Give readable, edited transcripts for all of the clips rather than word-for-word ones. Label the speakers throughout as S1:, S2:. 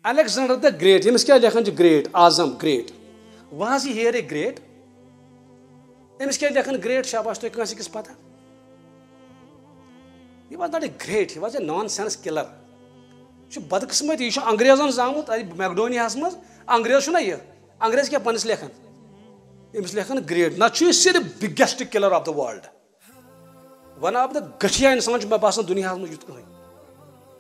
S1: Alexander the Great, यमिस क्या लेखन great आजम ग्रेट वहां से हेयर ए ग्रेट यमिस क्या लेखन ग्रेट शाबाश तो कस किस पता he was not a great, he was a nonsense killer. She बदकिस्मत यह अंग्रेजन जामुत मैकडोनियास मज अंग्रेज ना यह अंग्रेज क्या पनिस लेखन यमिस लेखन ग्रेट ना सिर्फ biggest killer of the world one of the घटिया इंसान मैं बासान दुनिया में युत कहीं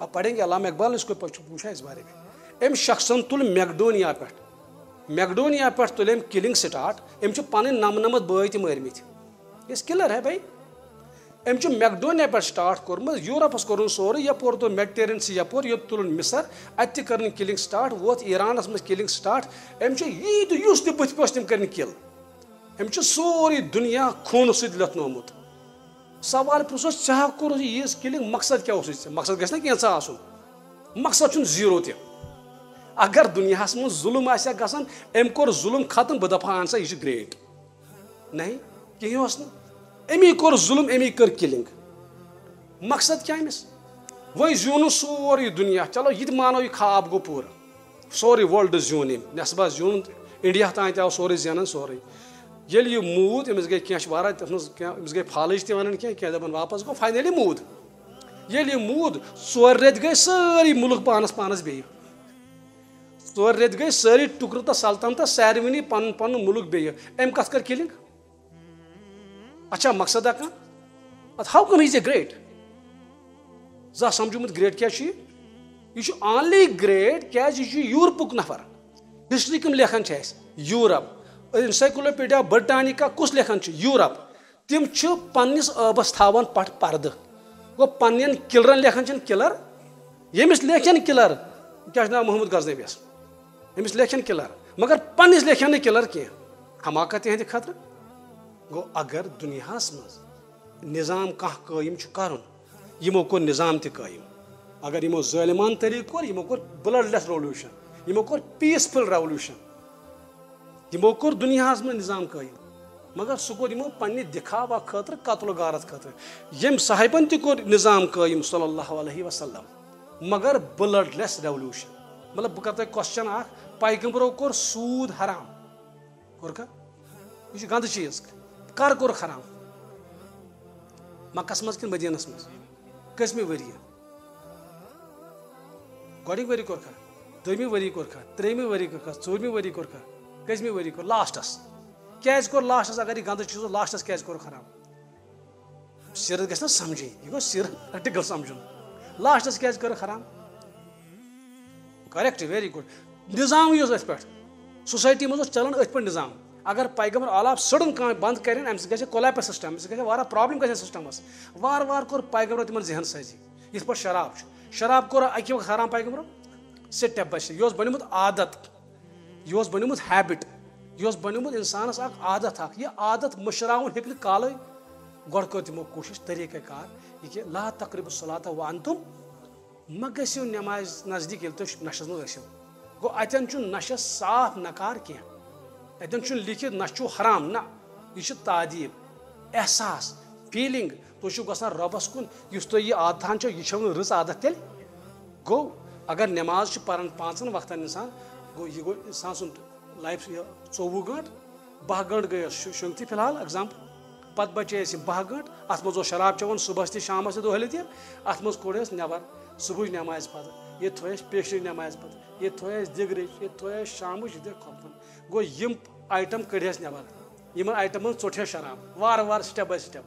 S1: आप पढ़ेंगे अल्लामा इकबाल इसको पूछा इस बारे में अम शख्सन तुल मैकडोनिया पे तुल अम किलिंग स्टार्ट अम पन नमनमत बय तम मरमित इस किलर है भाई अम मैकडोनिया पे स्टार्ट कोर्मत यूरोपस कोर सोरे यपोर तो मेडिटेरियन से यपोर ये तुल मिसर अत कर किलिंग स्टार्ट वोत ईरानस मज किलिंग स्टार्ट अम यी तो युस तम बुथ पे तम कर किल अम सोरे दुनिया खून सत लथनोमुत सवाल पुछस चाह कोर यीज किलिंग मकसद क्या मकसद गस ना कैसा आसुन मकसद जीरो त अगर दुनिया में जुल्म आसा गसन अम कोर जुल्म खत्म बह दफा अन सा यह ग्रेट नहीं कहीं अमी कोर जुल्म अमी कर किलिंग मकसद क्या अमिस वही जून सोरी दुनिया चलो ये मानो यह ख्वाब गो पूरा सोरी वर्ल्ड जून नस्बा जून इंडिया तान आव सोरे जेनन सोरे ये यह मूद अमिस गई क्या अमिस गई फालज वन क्या दपान वापस गो फाइनली मूद ये यह मूद 4 रेत गई सारी मुल्क पानस पानस बे 4 रेत गई सारी टुकर तो सल्तनत सारवनी पन पन मुल्क बे अम कत कर किलिंग अच्छा मकसद how come is a great जा समझुमुत ग्रेट क्या यह ऑनली ग्रेट क्या यूरोपुक नफर हिस्ट्री कम लेखन यूरोप एनसाइक्लोपीडिया ब्रिटानिका कुछ लेखन यूरोप तिम पन्निस आबस थावन पट पर्द गो पन्न किलरन लेखन किलर यमिस लेखन किलर क्या नाम मोहम्मद गजनबीस यमिस लेखन किलर मगर पन्निस लेखन किलर कह हमाकत तिहंद खतर गो अगर दुनिया मज निज़ाम कह कायम कर यमो कोर निज़ाम तयम अगर यमो ज़ालिमान तरीक़ कोर यमो कोर ब्लडलेस रेवोल्यूशन यमो कोर पीसफुल रेवोल्यूशन यमो कोर दुनिया में निज़ाम कायम मगर सह कोर यमो पन्ने दिखावा खतर कत्ल गारत खतर यम साहिबन तह कोर निज़ाम कायम सल्लल्लाहु अलैहि वसल्लम मगर ब्लडलेस रेवोल्यूशन मतलब बह कर क्वेश्चन पैगंबरों कोर सूद हराम कोर का यह गंद चीज कर कोर हराम मक्कस मज कि मदीनस मज कसमे वरी गोडिक वरी कोर दोमी वरी कोर त्रेमी वरी कोर चौरमी वरी कोर कसमे वरी कोर लास्टस क्या कोर लास्टस अगर यह गंद चीज लास्टस क्या कोर हराम सिर गस ना समझी यह गो सिर प्रैक्टिकल समझुन लास्टस क्या कर हराम करेक्ट वेरी गुड निज़ाम यह पे सोसाइटी मज चलान अथ पे निज़ाम अगर पैगंबर आलाप सड़न कह बंद कर अमे कोलैप्स सिस्टम गई प्रॉब्लम गई सिस्टमस वार वार कोर पैगंबर तिमन जहन साजी ये पे शराब कोर अकि वक्त हराम पैगंबर स्टेप बाय स्टेप यह बनमुत आदत यह बनमुत हैबिट यह बनमुत इंसानस आदत यह आदत मशराउन हेक काल गोड़ कर तमो कोशिश तरीक़ा कार यह ला तकरिबु सलात व अंतुम म गो नमाज नजदीक ये तुम नशस मो गो अतन नशस साफ नकार कह अतन लिखित नशो हराम ना यह तादीब एहसास फीलिंग तुम गसान रबस कुन यह आदतान यह रज आदत तेल गो अगर नमाज पान 5 वक्तन इंसान गो यह गो इंसान सुन लाइफ 24 घंट 12 घंट गए शुंगति फिलहाल एग्जाम्पल पत बचे 12 घंट अत मज शराब चवन सुबह तह शाम दोहले तह अत मज कोड़ नबर सुबह नमाज पत ये थोस पेशरी नमाज पत ये थोस दिगर ये थोस शाम खोपन गो यम आइटम कड़स नबर इन आइटम चोट शराब वार वार स्टेप बाय स्टेप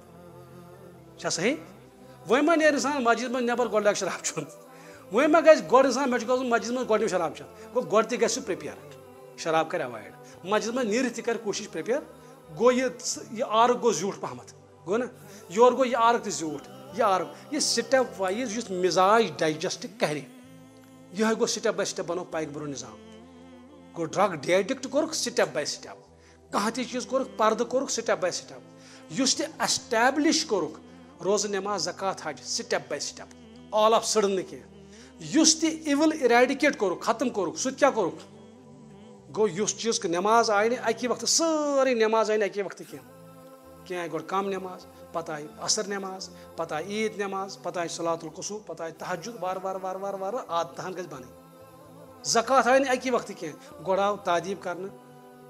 S1: सही वह मा नीर इंसान मस्जिद में नबर गोड़ शराब चुन वह मा गो गोड़ इंसान मे मस्जिद में गोड़ शराब चन गो गोड़ तह गु प्रिपेयर शराब कर अवॉइड मस्जिद में नीर तह कोशिश प्रिपेयर गो ये आर्क गो झूठ पहमत गो ना योर गो यह आर्क झूठ यह आर्क यह स्टेप वाइज युस मिजाज डाइजेस्ट कर यह गो स्टेप बाय स्टेप बनो पैगंबर निज़ाम गो ड्रग एडिक्ट कोर स्टेप बाय स्टेप कह चीज कोर पर्द कोर स्टेप बाय स्टेप युस तह एस्टैब्लिश कोर रोज नमाज ज़कात हज step by step all of sudden न कह युस तह इविल इरेडिकेट कोर खत्म कोर सह क्या कोर गो युस चीज नमाज आय अकि वक्त सारी नमाज आय अकि वक्त कह गो कम नमाज पत आई असर नमाज पत आई ईद नमाज पत आई सलातुल कुसूफ पत आई तहज्जुद वार वार वार वार वार आदतहन गज बन ज़कात आए अकी वक्त कह गोड़ आव तादीब कर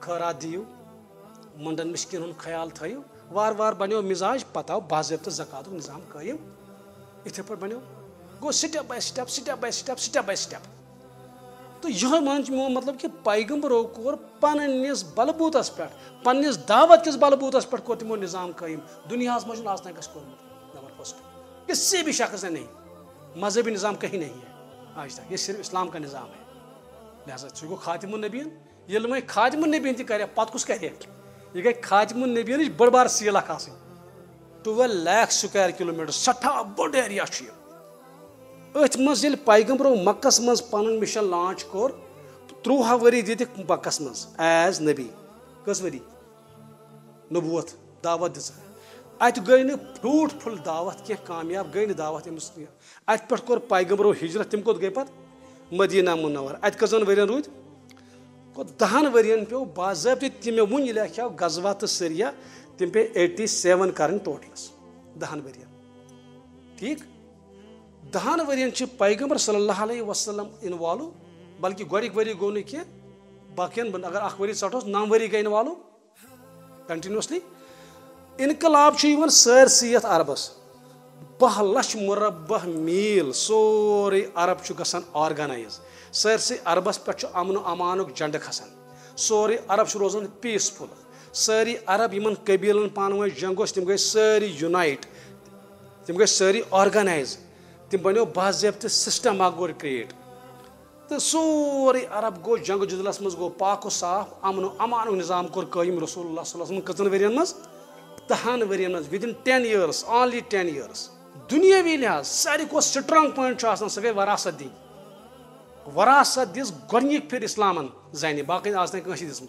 S1: खैरात दियो मंडन मिस्किन हुन ख्याल थो वार वार बनो मिजाज पत आव बाज़ाब्त ज़कात निज़ाम कायम इथे पे बनो गो step by step step by step step by step तो यह मान मो मतलब कि पैगम्बरों कोर पन्निस बलबूतस पे पन्निस दावत किस बलबूतस पे कोर तिमो निज़ाम कायम दुनिया मज आज तक कोर्मुत नंबर फर्स्ट किसी भी शख्स ने नहीं मजहबी निज़ाम कहीं नहीं है आज तक ये सिर्फ इस्लाम का निज़ाम है लिहाजा सह गो खातिमुन नबीन ये वह खातिमुन नबीन तह कर पत कुस कर यह गई खातिमुन नबीन बड़ बार सील अख 12 लाख स्क्वायर किलोमीटर सठा बड़ एरिया अथ मज पैगम्बरों मक्कस मज पन मिशन लॉन्च कोर 13 वरी दित मक्कस मज एज नबी कस वरी नबूत दावत दिस अत गई न फ्रूटफुल दावत कह कामयाब गई न दावत अत पे कोर पैगम्बरों हिजरत तिम कोत गई पत मदीना मुनव्वर अत कजन वरियन रूद को 10 वरियन पे बाज़ाब्त तिम वन लेखा गजवा तो सरिया तिम पे 87 कर टोटलस 10 वरियन ठीक 10 वरियन पैगम्बर सल्लल्लाहु अलैहि वसल्लम इन्वॉल्व बल्कि गोडिक वरी गो न कह बाकियन अगर अख वरी सटोस 9 वरी गई इन्वॉल्व कंटिन्यूसली इनकलाब सरसी यथ अरबस 12 लक्ष मुरबह मील सोरे अरब गसान ऑर्गेनाइज सरसी अरबस पे अमन अमान झंड खसान सोरे अरब रोजान पीसफुल सारी अरब इन कबीलन पान जंगोस तिम गई सारी यूनाइट तिम गई सारी ऑर्गेनाइज तिम बनो बाज़ाब्त सिस्टम गो क्रिएट तो सोरे अरब गो जंग जुदलस मज गो पाक साफ अमन अमान निज़ाम कोर कायम रसूलुल्लाह सल्लल्लाहु अलैहि वसल्लम कतन वरियन मज 10 वरियन मज विदिन 10 years ओनली 10 years दुनियावी लिहाज सारी को स्ट्रांग पॉइंट सह गई वरासत दी वरासत दिस गोनिक फिर इस्लामन जाने बाकी आज तक दिसम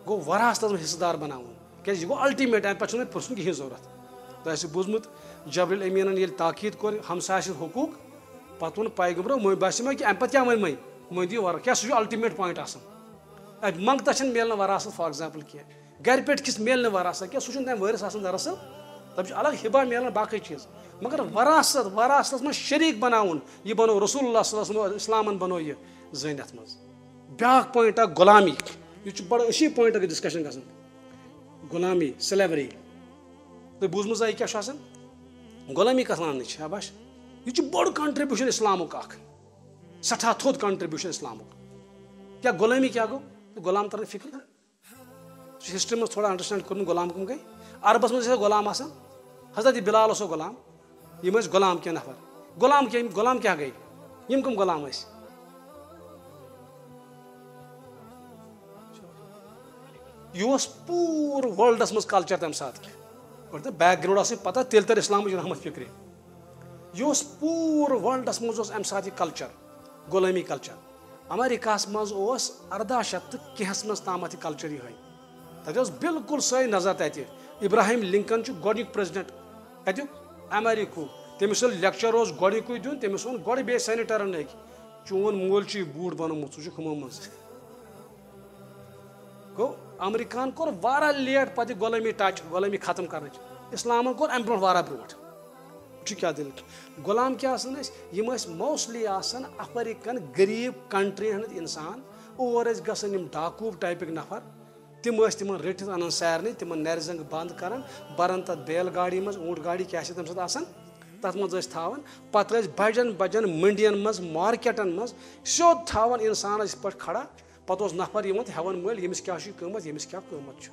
S1: गो वरासत हिस्सेदार बना क्या यह गो अल्टीमेट अमे पे पुरसन कहें जरूरत तो बूजमुत जबरील अमीन ये ताकीद कोर हमसा हकूक पत वो पैगम्बरों मई बस कि अमे पे क्या वन मई दी वर क्या सह अल्टीमेट पॉइंट आसान मंगता मिलन वरासत फॉर एग्जाम्पल कह घर पे किस मिलन वरासत क्या सह वरिस दरअसल तब अलग हिबा मिलन बाकी चीज़ मगर वरासत वरासत में शरीक बनाउन यह बनो रसूलुल्लाह सल्लल्लाहु अलैहि वसल्लम इस्लामन बनो यह जनियत मज ब्याक पॉइंट गुलामी यह बड़ अशी पॉइंट अगर डिस्कशन गसन गुलामी स्लेवरी तो बूजम क्या गुलामी कथ लान शाबाश यह बड़ कंट्रीब्यूशन इस्लामुक सठा थोद कंट्रीब्यूशन इस्लामुक क्या गुलामी क्या गो तो गुलाम तरह फिक्र हिस्ट्री में थोड़ा अंडरस्टैंड कर गुलाम कम गई अरबस मज गुलाम हजरत बिलाल गुलाम यम गुलाम क्या नफर गुलाम क्या गई यम कम गुलाम यह पूर वर्ल्डस मज कल्चर तम सात बैकग्राउंड पता तेल तर इस्लाम रहमत फिक्र यह पूर वर्ल्डस मज अम सात कल्चर गुलामी कल्चर अमेरिका मज 1800 कहस मज ताम कल्चर यह तथ बिल्कुल सही नजर तत इब्राहिम लिंकन गोडनिक प्रेसिडेंट कत्युक अमेरिका तमिस लेक्चर गोडनिक दिन तमिस वो गोड़ बे सैनिटरन नक चोन मोल बूढ़ बनोमुत सह खमो मज गो अमेरिकान कोर वारा लेट पे गुलामी टच गुलामी खत्म कर इस्लामन कोर अम ब्रो वारा ब्रोट क्या दिल गुलाम क्या यम मोस्टली अफ्रीकन गरीब कंट्री हंद इंसान और गसन डाकू टाइपिक नफर तिम रट अन सारे तिम नरजंग बंद कर बरन तथ बैल गाड़ी मज ऊँट गाड़ी क्या तम तथ मज थान पे बजन बजन मंडियन मज मार्केटन मज सोद थान इंसान पे खड़ा पे नफर हेवन मल यमिस क्या कीमत यमिस क्या कीमत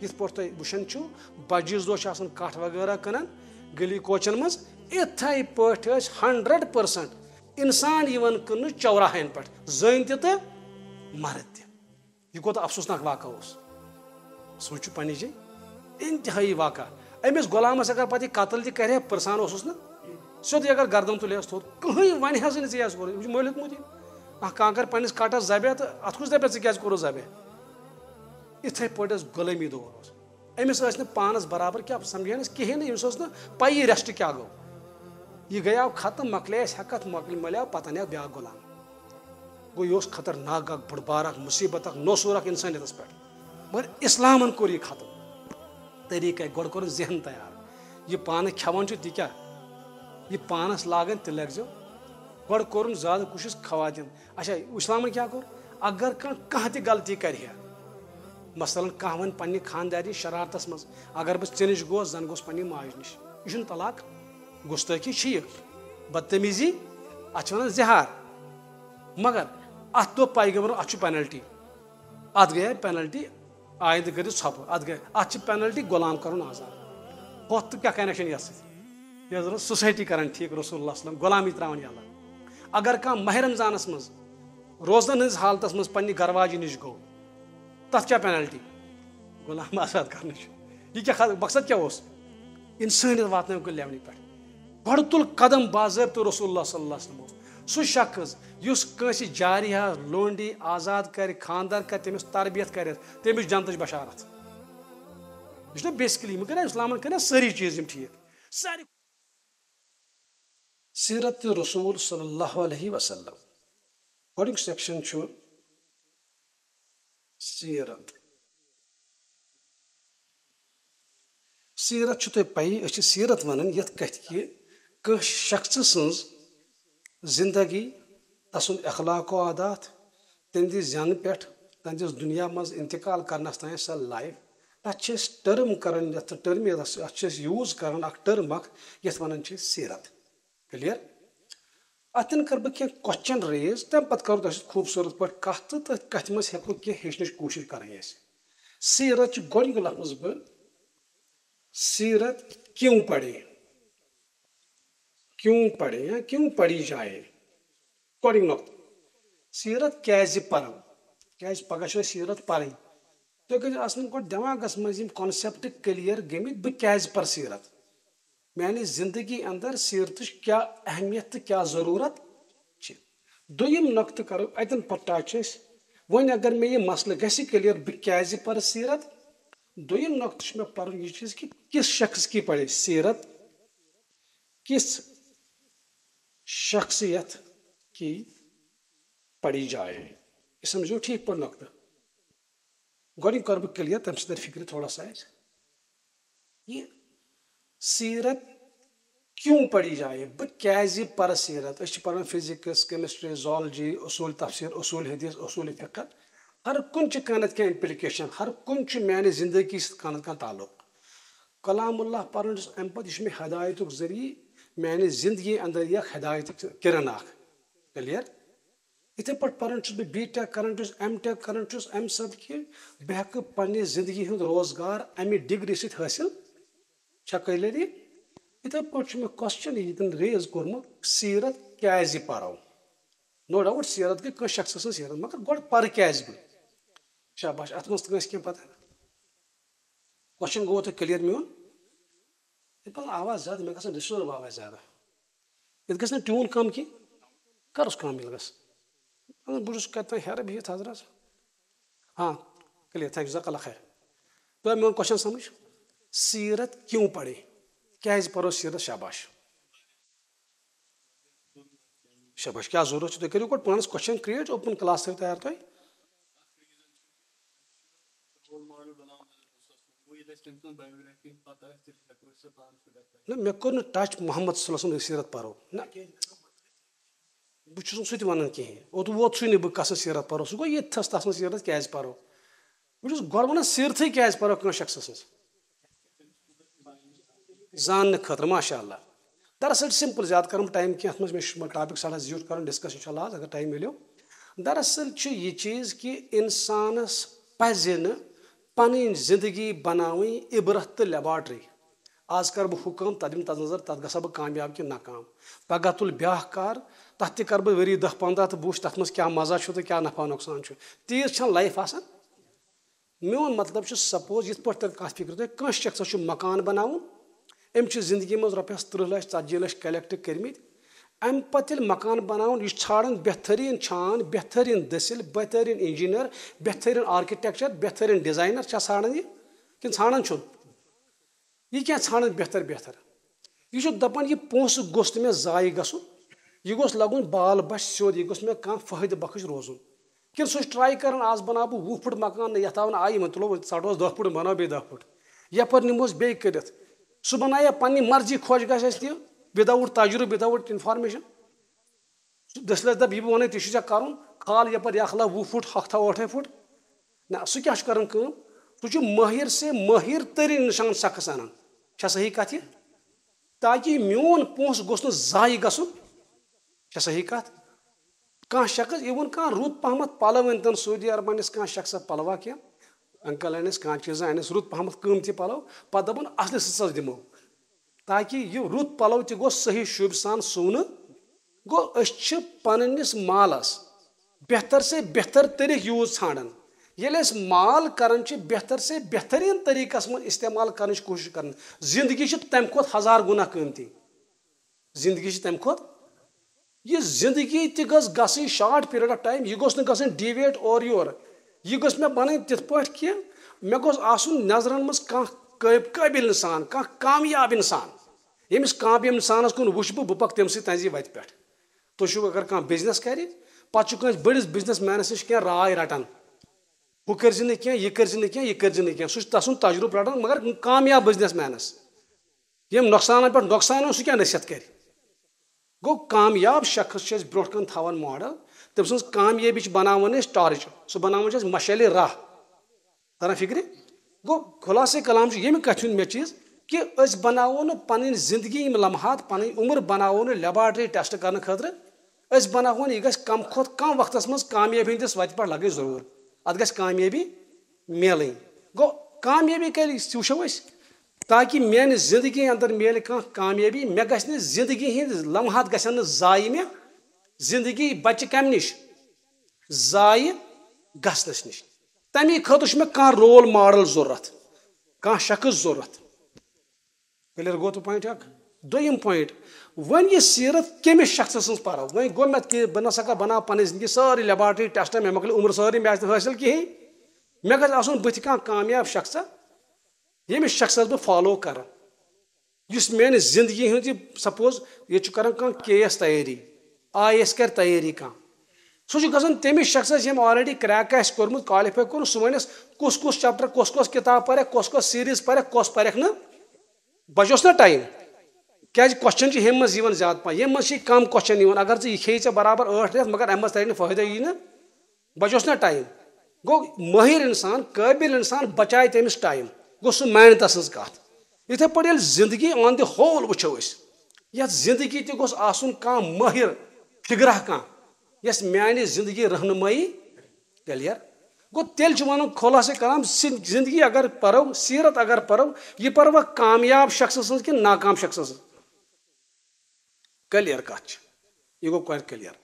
S1: ये पे वुचान बजिस दो कठ वगैरह कनान गली कोचन मज इथे पे 100% इंसान कन चौराहन पे जन तो मर्द यह कोत अफसोसनाक वाक़ा सोचो पन्नी जाए इंतहाई वाक़ा अमिस गुलामस अगर पे कतल तह कर पुरसान ना सोद अगर गर्दन तुले थोद कहीं वन कोर मल हेतमुत कर पन्निस कटस जबे तो अत कुछ दपे क्या कोर जबे इथे पे गुलामी दौर अमिस पानस बराबर क्या समझे कहें यमिस पी रेस्ट क्या गो यह गया खत्म मकले हेकत मलिया पत अन ब्या गुलाम गो यह खतरनाक बड़ बार मुसीबत नौसूर इंसानियत पे मगर इस्लामन कोर यह खत्म तरीक़ गोड़ कोर जहन तैयार यह पान खेवान ती क्या यह पानस लागन तह लगो गड कोर ज्यादा कोशिश खवातिन अच्छा इस्लाम क्या कोर अगर कह ती गलती कर मसलन कह वन पन्ने खानदारी शरारतस मज अगर बह ऐ निश गोस जन गोस पन्ने माज निश यह तलाक गुस्तकी बदतमीजी अत जिहार मगर अत दो पैगम्बर अत पेनल्टी अत गया पेनल्टी आयद कर छप अत गए अत पेनल्टी गुलाम कर आजाद होत क्या कनेक्शन ये सोसाइटी कर ठीक रसूल गुलामी त्रावन यल्ला अगर कह माह रमजानस मज रोजन हज हालत मज पन्ने गरवाजी निश गो तथ क्या पेनल्टी गुलाम आजाद कर क्या मकसद क्या इंसानियत वातन को लेवल पे गड तुल कदम बाज़ाब्त रसूलुल्लाह सल्लल्लाहु अलैहि वसल्लम सह शख्स युस कंसी जारिया लोंडी आजाद कर खानदार कर तमिस तरबियत कर तमिस जनत बशारत यह बेसिकली कर इस्लाम कर सारी चीज ठीक सारी सीरत रसूल सल्लल्लाहु अलैहि वसल्लम गड सेक्शन सीरत सीरत तुम पई सीरत वन ये कथ कि शख्स सज जिंदगी तसुन अखलाको आदात तंद जन पे तंदिस दुनिया मज इंतकाल करनस तान सा लाइफ तथ टर्म कर टर्म यूज कर टर्म ये वन सीरत क्लियर अतन कर बह क्या क्वेश्चन रेज तम पे करो तुम खूबसूरत पे कत तो कथ मज हेको क्या हेचन कोशिश कर सीरत गोड लफ्ज बह सीरत क्यों पढ़े या क्यों पढ़ी जाए गोड नुक्त सीरत क्या पर क्या पगह सीरत पढ़ तुम गो गो दिमागस मज कॉन्सेप्ट क्लियर गमित बह क्या पर सीरत मानी जिंदगी अंदर सीरत क्या अहमियत तो क्या जरूरत दुयम नुक्त करो अतन पर टच वन अगर मे यह मसल गि क्लियर बह क्या पर सीरत दुयम नुक्त मे पर यह चीज कि किस शख्स की पढ़े सीरत किस शख्सियत की पढ़ी जाए ये समझो ठीक पर नुक्त गोड कर बह क्लियर तम सर फिक्र थोड़ा सा ये सीरत क्यों पढ़ी जाए बह क्या पर सीरत पान फिजिक्स केमिस्ट्री जोलॉजी उसूल तफसीर उसूल हदीस उसूल फ़िक़्ह हर कुन कनत क्या इम्प्लिकेशन हर कुन माने जिंदगी कनत का ताल्लुक कलामुल्लाह पर अम पे यह हदायत जरिए माने जिंदगी अंदर यह हदायत किरण क्लियर इथे पे पान बह बी टेक कर एम टेक कर अम सद कि बह हेक पन्ने जिंदगी हुंद रोजगार अमे डिग्री सहित हासिल क्लियर इथे पे मे क्वेश्चन ये रेज कोर्मुत सीरत क्या परो नो डाउट सीरत गई कह शख्स सीरत मगर गोड पर क्या बह शाबाश अत मज क्या पता क्वेश्चन गो तो क्लियर मोन ये आवाज ज्यादा मे ग डिस्टर्ब आवाज ज्यादा ये गस ट्यून कम की कर कम ये गस बहुत कत हेर बिहित हजरत हाँ क्लियर थैंक जकल्ला खैर तो मोन क्वेश्चन समझ सीरत क्यों पढ़े क्या परो सीरत शाबाश शाबाश क्या जरूरत तुम करो पान क्वेश्चन क्रिएट ओपन क्लास तैयार तुम ना मे कोर टच मोहम्मद सल्लल्लाहु सीरत परो ना बहुत सह वन कहें ओत वोत सह बह कस सीरत परो सह गो ये तथ सीरत क्या परो बहुत गोड वन सीरत क्या परो कह शख्स जान खतर माशाअल्लाह दरअसल सिंपल ज्यादा कर टाइम कह मे टॉपिक साढ़ा ज्यूट कर डिस्कस इन आज अगर टाइम मिलो दरअसल यह चीज़ कि इंसानस पज़ न पन जिंदगी बनावी इबरत तो लेबॉर्ट्री आज कर बह हुकम तथ दिन तथ नजर तथ गा बह कामयाब कि नाकाम पगह तुल ब्याह कार तथ कर बह वरी 10-15 तो बुछ तथ क्या मजा तो क्या नफा नुकसान तीज लाइफ आसान मोन मतलब सपोज ये कत फिक्र तुम कह शख्स मकान बनावन अम जिंदगी मज रॉपियस 30 लाख 40 लाख कलेक्ट कर्मित अम पे मकान बनावन यह छाड़न बेहतरीन छान बेहतरीन दसिल बेहतरीन इंजीनियर बेहतरीन आर्किटेक्चर बेहतरीन डिजाइनर छाड़न यह कि छाड़न यह क्या छाड़न बेहतर बेहतर यह दपान यह पोस गोस मे जाय गुन यह गोस लगुन बाल बश सोद यह गोस मे कह फायदे बख्श रोजुन कि सह ट्राई कर आज बना बह 20 फुट मकान यथ आव आई मन तुलो 10 फुट बनो बे 10 फुट यपर निमोस बे कर सह बनाया पन्नी मर्जी खोज गस विदाउट तजुर्बे विदाउट इंफॉर्मेशन दसले दप यह वन ती कर खाल यपर यह खला 20 फुट 8 फुट ना सह क्या कर सह माहिर से माहिर तरीन निशान शख्स अनान सही कथ यह ताकि मोन पोस गोस जाय गसन सही कथ कह शख्स इवन कह रुत पहमत पलव अन सऊदी अरब कह शख्स पलवा क्या अंकल अनस कह चीज़ अनस रुत पहमत कीमती पलव पे दपन असल सस दिमो ताकि यह रुत पलव तह गो सही शुभ सान सुन गो पन्निस मालस बेहतर से बेहतर तरीक यूज ान ये माल कर बेहतर से बेहतरीन तरीकस मन इस्तेमाल कर कोशिश कर जिंदगी तम खुद 1000 गुना कीमती जिंदगी तम खुद यह जिंदगी ती शॉर्ट पीरियड ऑफ टाइम यह गोस न डिवेट और योर यह गोस मे बन तिथ पे कह मे गोस आसुन नजरन मज काबिल इंसान कामयाब इंसान यमिस कामयाब इंसानस कुन वुच बह पक तम तजी वत पे तुम अगर कह बिजनेस कर पे बड़िस बिजनेस मैनस नश कह राय रटान वह कर यह कर सह तसुन तजुर्ब रटान मगर कामयाब बिजनेस मैनस यम नुकसान पे नुकसान सह क्या नसीहत कर गो कामयाब शख्स ब्रोह कन थवान मॉडल तम सज कामयाबी बनावन टार्च सह बनावन मशाल राह तरह फिक्र गो खुलासे कलाम ये कथ मे चीज कि बनावो पन जिंदगी लम्हात पन उम्र बनावो लेबॉर्टरी टेस्ट करने खतर बनावो यह कम खुद कम वक्त मज कामयाबी हंदिस वत पे लगे जरूर अत गि कामयाबी मिल गो कामयाबी कल वो ताकि मेन जिंदगी अंदर मिल कामयाबी मे गि जिंदगी हंद लम्हात गन जाय मे जिंदगी बच कम नश जाय गसनस नश तमी खतर मे कह रोल मॉडल जरूरत कह शख्स जरूरत क्लियर गो तो पॉइंट दोम पॉइंट वन यह सीरत कमिस शख्स सज पर वो गो मे बह नसा बना पन जिंदगी सारी लेबॉर्टरी टेस्ट मे मकल उम्र सारी मे हासिल कहें मे गन बुथ कह कामयाब शख्स यमिस शख्स बह फॉलो कर मेन जिंदगी हूँ सपोज ये कर केएस तैयारी आईएएस कर तैयारी कह सह गन तमिस शख्स यम ऑलरेडी क्रैक कोर्मुत क्वालिफाई कोर सह वनस कुस कुस चैप्टर कुस किताब पर कुस सीरीज पर कुस परख न बचोस ना टाइम क्या क्वेश्चन हम मज ज्यादा पा यम मज कम क्वेश्चन अगर चे खे बराबर 8 रेत मगर अम तर फायदा यी ना बचोस ना टाइम गो माहिर इंसान काबिल इंसान बचाए तमिस टाइम गो सह मान तस कत इथे पे जिंदगी ऑन द होल वो ये जिंदगी तोस माहिर फिगरा कह यस मान जिंदगी रहनुमाई क्लियर गो तेल वन खुलासे कलाम जिंदगी अगर परो सीरत अगर परो यह परवा कामयाब शख्स कि नाकाम शख्स क्लियर कत यह गो क्लियर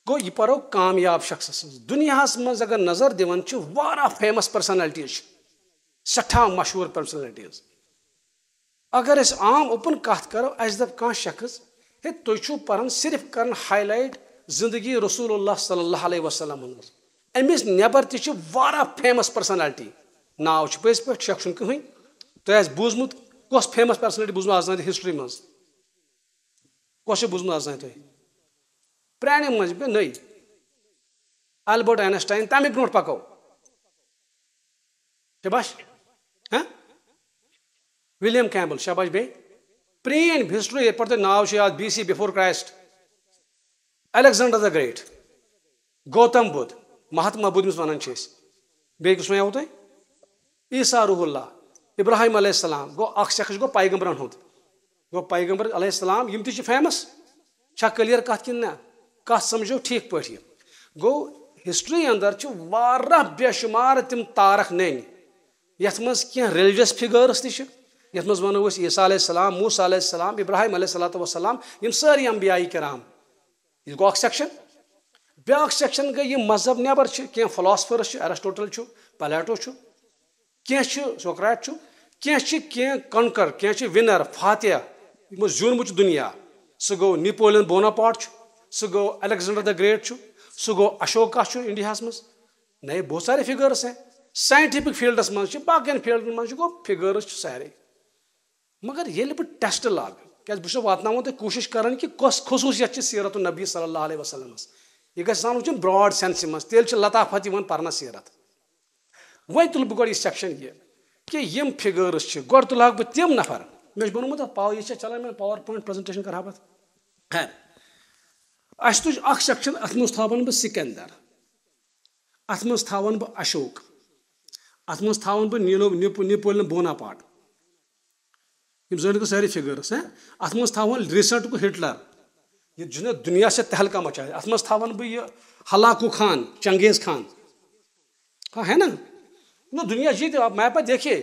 S1: गो यह परो कामयाब शख्स दुनिया मज अगर नजर दिवन वारा फेमस पर्सनैलिटीज सठा मशहूर पर्सनैलिटीज अगर आम ओपन कत करो दप कह शख्स हे तुम पान सिर्फ कर हाईलाइट जिंदगी रसूलुल्लाह सल्लल्लाहु अलैहि वसल्लम अमिस नबर तह फेमस पर्सनैलिटी नाव पज पे शक कहीं तुम बूजमुत कस फेमस पर्सनैलिटी बूजम आज हिस्ट्री मज कस बूजम आज तुम प्राने मज पे नई अल्बर्ट आइंस्टाइन तमिक ब्रो पको शाबाश हाँ विलियम कैम्बल शाबाश बे प्रेन हिस्ट्री ये पे नाव याद BC before Christ Alexander the great Gautam Buddha Mahatma Buddha one base वो तुम ईसा रूहुल्लाह इब्राहिम अलैहिस्सलाम गो शख्स गो पैगम्बरन हुंद गो पैगम्बर अलैहिस्सलाम यम ती फेमस क्लियर कत कि ना कत समझो ठीक पे गो हिस्ट्री अंदर वारा बेशुमार तिम तारक नन यथ मज कह रिलीजियस फिगर्स तथ मज वनो ईसा अलैहिस्सलाम मूसा अलैहिस्सलाम इब्राहिम अलैहिस्सलाम यम सारी अंबिया किराम यह गो सेक्शन ब्या सेक्शन गई यह मजहब नबर कह फिलोसफर्स एरिस्टोटल प्लेटो कह सोक्रेट कह कनकर कह विनर फातिह यमो ज्यूनमुत दुनिया सह गो नेपोलियन बोनापार्ट सह गो अलेक्जेंडर द ग्रेट सह गो अशोका इंडिया मज नए बहुत सारे फिगर्स हैं साइंटिफिक फील्डस मज बाकी फील्डन मज गो फिगर्स सारे मगर ये बह टेस्ट लाग क्या बह वातनावो तुम कोशिश कर कि कस खसूसियत सीरत नबी सल्लल्लाहु अलैहि वसल्लम यह गो ब्रॉड सेंस मज तेल लताफत पर्न सीरत वह तुल बह गो सेक्शन यह कि यम फिगर्स गो तुल बह तम नफर मे बनोत पावर यह चलान मैं पावर पॉइंट प्रेजेंटेशन कर खैर अस तुझ अख सेक्शन अथ मज थावन बह सिकंदर, अथ मज थावन बह अशोक, अथ मज थावन बह नेपोलियन बोनापार्ट, जन सारी फिगर्स हैं। अथ मज थावन रिसेंट को हिटलर, ये जिन्हें दुनिया से तहलका मचाया। अथ मज थावन बह ये हलाकू खान, चंगेज खान, हाँ है ना, दुनिया जीत आप मैप पर देखिए,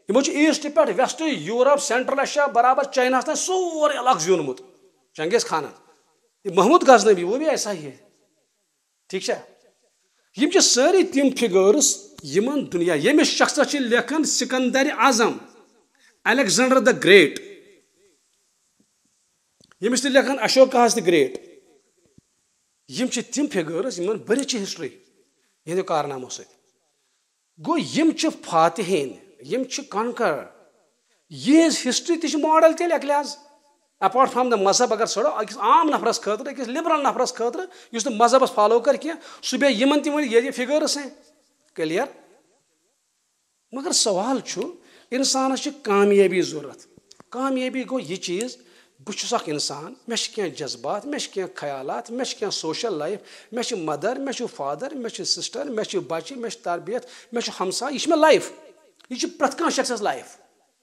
S1: ये ईस्ट पे वेस्ट यूरोप सेंट्रल एशिया बराबर चाइना तक सोरे अलग ज्यूनमुत चंगेज खान। महमूद गजनवी वो भी ऐसा ही है, ठीक है। ये सारी तिम फिगर्स यमन दुनिया यमिस शख्स लेखन सिकंदर आजम, अलेक्जेंडर द ग्रेट, यमिस लेखन अशोका द ग्रेट। यम तिम फिगर्स यमन बरिच हिस्ट्री यह कारनामों से गो यम फातिहीन, यम कॉन्कर, ये हिस्ट्री ती मॉडल तेल एक लिहाज अपार्ट फ्राम द मजहब अगर सड़ो अकिस आम नफरस खतर अकिस लिबरल नफरस खतर युस मजहबस फॉलो कर क्या सह बे यमन तिम ये फिगर्स हैं क्लियर। मगर सवाल छु इंसानस कामयाबी जरूरत। कामयाबी गो ये चीज़ बहुत अख इंसान, मे क्या जज्बात, मे क्या ख्यालात, मे क्या सोशल लाइफ, मे मदर, मे फादर, मे सिस्टर, मे बच्चे, मे तरबियत, मे हमसा, यह मे लाइफ, यह प्रत कह शख्स लाइफ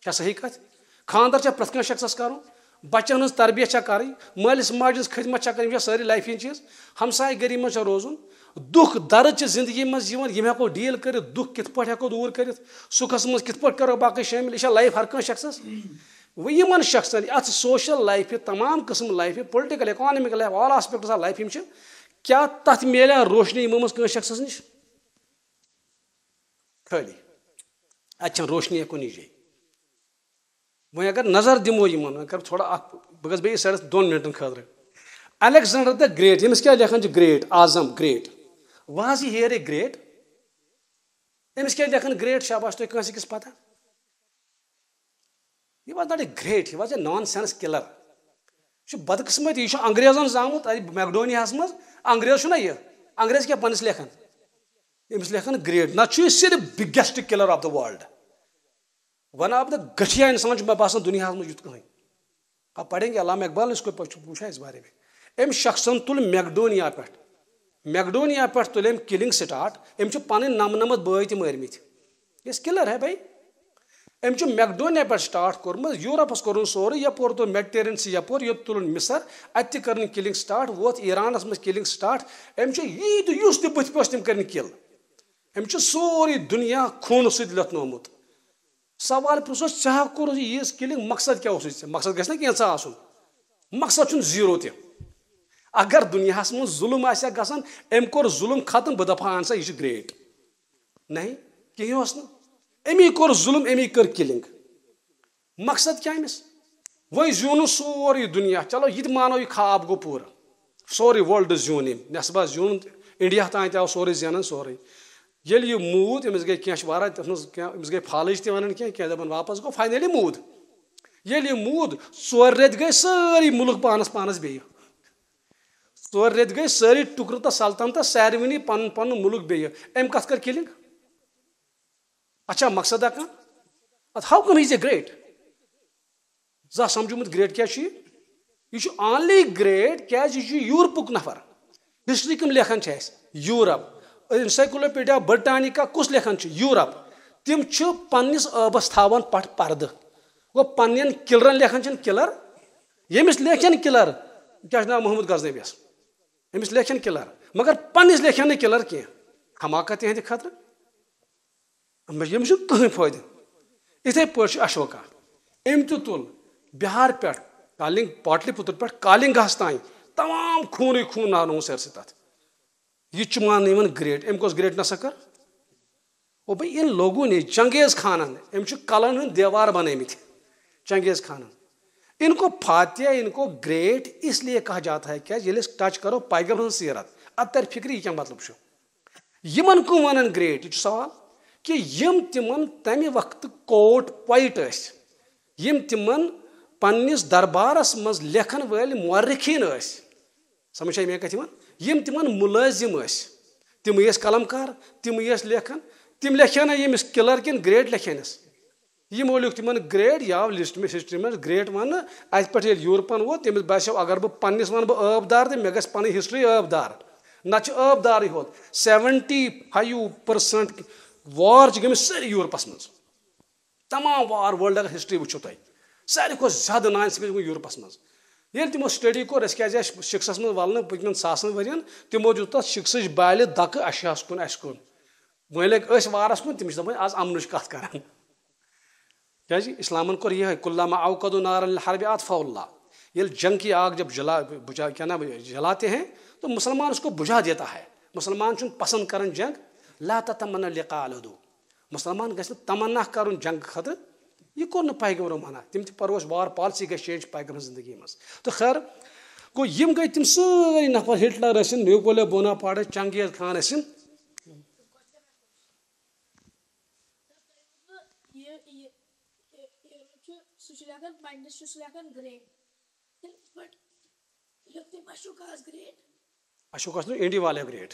S1: क्या सही कत। खानदर प्रत कह शख्स कर, बच्चन हज तरबियत कर, मालिस माज खिदमत कर, सारी लाइफ ये चीज़, हमसाय गरी मज रोजन, दुख दर्द जिंदगी मज हेको डील कर, दुख कित पे हेको दूर कर, सुखस मज कित पे करो बाकी शामिल, यह लाइफ हर कह शख्स। वो यमन शख्सन अत सोशल लाइफ तमाम किस्म life political economic life all aspects of life क्या तथ मिले रोशनी यमो मज शख्स नश खाली अत रोशनी कुन जाए। वह अगर नजर दिमो यमन अगर थोड़ा बह गस बेस साइडस 2 मिनटन खतर अलेक्जेंडर द ग्रेट, यमिस क्या लेखन ग्रेट आजम great, was he here a great, यमिस क्या लेखन ग्रेट, शाबाश तुम कंस किस पता। He was not a great, he was a nonsense killer. यह बदकिस्मत, यह अंग्रेजन जामुत मैकडोनियास मज, अंग्रेज ना यह अंग्रेज क्या पनिस लेखन, यमिस लेखन ग्रेट, ना सिर्फ biggest killer of the world, one of the घटिया इंसान मैं बासान दुनिया में युत कहीं। आप पढ़ेंगे अल्लामा इकबाल इसको पूछा इस बारे में। अम शख्सन तुल मैकडोनिया पे तुल किलिंग स्टार्ट, अम पन नमनमत बय तम मरमित, ये किलर है भाई। अम मैकडोनिया पे स्टार्ट कोर्म, यूरोपस कोर सोरे यपोर तो मेडिटेरियन से यपोर ये तुलन मिसर, अत कर किलिंग स्टार्ट, वोत ईरानस मज किलिंग स्टार्ट। अम यी तुस बुथ पे तम कर किल, अम सोरी दुनिया खून सत लथनोमुत। सवाल प्रोस चा कोर यीज किलिंग, मकसद क्या मकसद गस ना कैसा आसन, मकसद जीरो त। अगर दुनिया मज जुल्म आसा गसन, अम कोर जुल्म खत्म, बह दफा अन सा यह ग्रेट नहीं कहीं अमी कोर जुल्म, अमी कर किलिंग, मकसद क्या अमिस वही जून सोरी दुनिया। चलो ये मानो यह ख्वाब गो पूरा, सोरी वर्ल्ड जून नस्बा जून इंडिया तान आव सोरे जेनन सोरे। ये यह मूद अमिस गई क्या अमिस गई फालज वन क्या दपान वापस गो फाइनली मूद। ये यह मूद 4 रेत गई सारी मुल्क पानस पानस बे, 4 रेत गई सारी टुकर तो सल्तनत सारवनी पन पन मुल्क बे, अम कत कर किलिंग। अच्छा मकसद how come is a great, जा समझुमुत ग्रेट क्या यह ऑनली ग्रेट क्या यूरोपुक नफर। हिस्ट्री कम लेखन यूरोप, एनसाइक्लोपीडिया ब्रिटानिका कुस लेखन यूरोप, तिम पन्निस आबस थावन पट पर्द गो पन्न किलरन लेखन किलर, यमिस लेखन किलर क्या नाम महमूद गजनवीस, यमिस लेखन किलर मगर पन्निस लेखन किलर कह हमाकत हंद खतर यम कहीं फायदे। इथे पे अशोका अम तुल बिहार पे कालिंग पाटलिपुत्र पे कालिंगस तान तमाम खून खून नानो सर से तथ यह मान ग्रेट। अम कस ग्रेट नसा कर वो भाई इन लोगों ने चंगेज खानन अम कलन हंद देवार बनमित चंगेज खानन, इनको फातिया इनको ग्रेट इसलिए कहा जाता है क्या ये टच करो पैगम्बर सीरत अब तर फिक्री क्या मतलब यमन को वन ग्रेट। यह सवाल कि यम तिमन तमि वक्त कोट पोइट यम तिमन पन्निस दरबारस मज लेखन वाल मुअर्रिखीन समझ मे कथ यम तिमन मुलाजिम तिम कलमकार तिम लेखन तिम लेखन यमिस किलर किन ग्रेट लेखनस यमो लिख तिमन ग्रेट याव लिस्ट में हिस्ट्री में ग्रेट वन अत पे यूरोपन वो तमिस बासो अगर बह पन्निस वन बह आबदार तो मे गस पन हिस्ट्री आबदार ना आबदार होत 75% वार गमिस सारी यूरोपस मज तमाम वार वर्ल्ड अगर हिस्ट्री वो तुम सारे खो ज्यादा नान स्पेस यूरोपस मज ये तिमो स्टडी कोर क्या शिक्सस मज वल पकन सासन वरियन तिमो दित तथ शिक्स बाल दक अश कुन अस कुन वो लग वारस कुन तमिस दपान आज अमन कत कर क्या इस्लामन कोर यह कुल्लामा अवकदु नारन हरब अतफाउल्ला ये जंग की आग जब क्या ना जलाते हैं तो मुसलमान उसको बुझा देता है। मुसलमान पसंद कर जंग ला तमन्ना लिका अलदू मुसलमान गस तमन्ना कर जंग खतर यह कोर पैगम्बरों मना तम परवश वार पॉलिसी गई चेंज पैगम्बर जिंदगी मज तो खैर गो यम गई तम सारी नफर Hitler Napoleon Bonaparte Genghis Khan Ashoka India वाले ग्रेट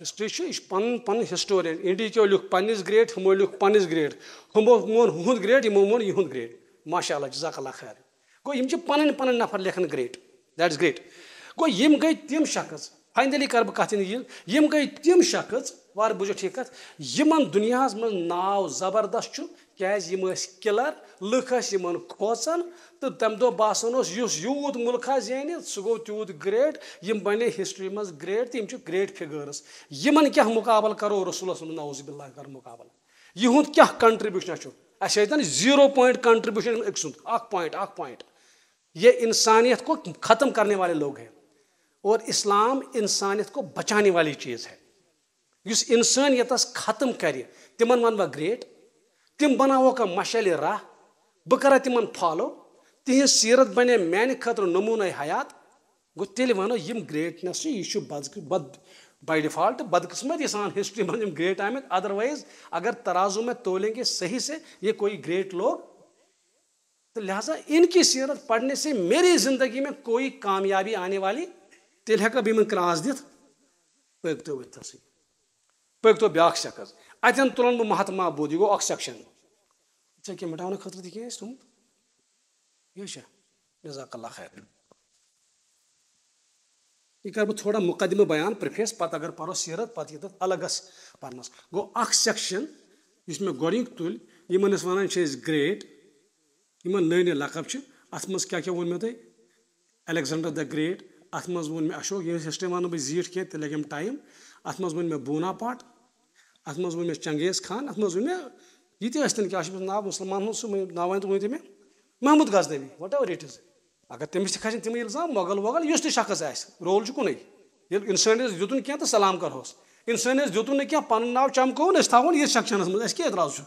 S1: हिस्ट्री पन पन हिस्टोरियन इंडिया क्यों लिख पन्निस ग्रेट हमो लिख पन्निस ग्रेट हमो मोन हुंद ग्रेट यमो मोन युंद ग्रेट माशाअल्लाह जज़ाकल्लाह खैर गो यम पन पन नफर लेखन great that is great go यम गई तम शख्स फाइनली कर बह कथ यम गई तम शख्स वार बुझो ठीक कथ यमन दुनिया मज नाव जबरदस्त क्या किलर लुख यमन खोचन तो तम दो बासन यूत मुल्क जेन सह गो तूत ग्रेट यम बने हिस्ट्री मज ग्रेट तो ग्रेट फिगर्स यमन क्या मुकाबल करो रसूल नौजुबिल्लाह कर मुकाबल युंद क्या कंट्रीब्यूशन अस 0 पॉइंट कंट्रीब्यूशन एक पॉइंट ये इंसानियत को ख़त्म करने वाले लोग हैं और इस्लाम इंसानियत को बचाने वाली चीज़ है युस इंसानियत ख़त्म कर तिमन वन बह ग्रेट तिम बनावो का मशल राह बह कर तिमन फॉलो तिहज सीरत बने मान खतर नमून हयात गो तेल वनो यम ग्रेटनेस यह बद बाय डिफॉल्ट बदकिस्मत सान हिस्ट्री में ग्रेट आमत अदरवाइज अगर तराजू में तोलेंगे सही से ये कोई ग्रेट लोग तो लिहाजा इनकी सीरत पढ़ने से मेरी जिंदगी में कोई कामयाबी आने वाली तेल हेका बह क्रास दित पकतो वथस पकतो ब्याक शख्स अतन तुलन बह महात्मा बुद्ध गो सेक्शन क्या मिटाने खतर तह तुम यह जज़ाकल्लाह खैर यह कर थोड़ा मुकदमे बयान प्रिफेस पत अगर परो सीरत पत ये अलगस पन्नस गो सेक्शन इस मे गोड़िक तुल यमन वन ग्रेट यमन नई नई लकब अत मज क्या क्या वो मे तुम अलेक्जेंडर द ग्रेट अत मज वो मे अशोक ये हिस्ट्री वन बह जीठ कह ते लगे टाइम अत मज वो मे बोनापार्ट अत मज वो मे चंगेज खान अत मज वो मे ये क्या नाव मुसलमान सह नाव तो वो मे Mahmud Ghaznavi whatever it is अगर तमिस खन तम इल्जाम मोगल वोगल युस शख्स रोल कुन इंसानियत दुन क्या तो सलाम करोस इंसानियत दुन ना क्या पन नाव चमकोन थोन ये सेक्शनस मज क्या एतराज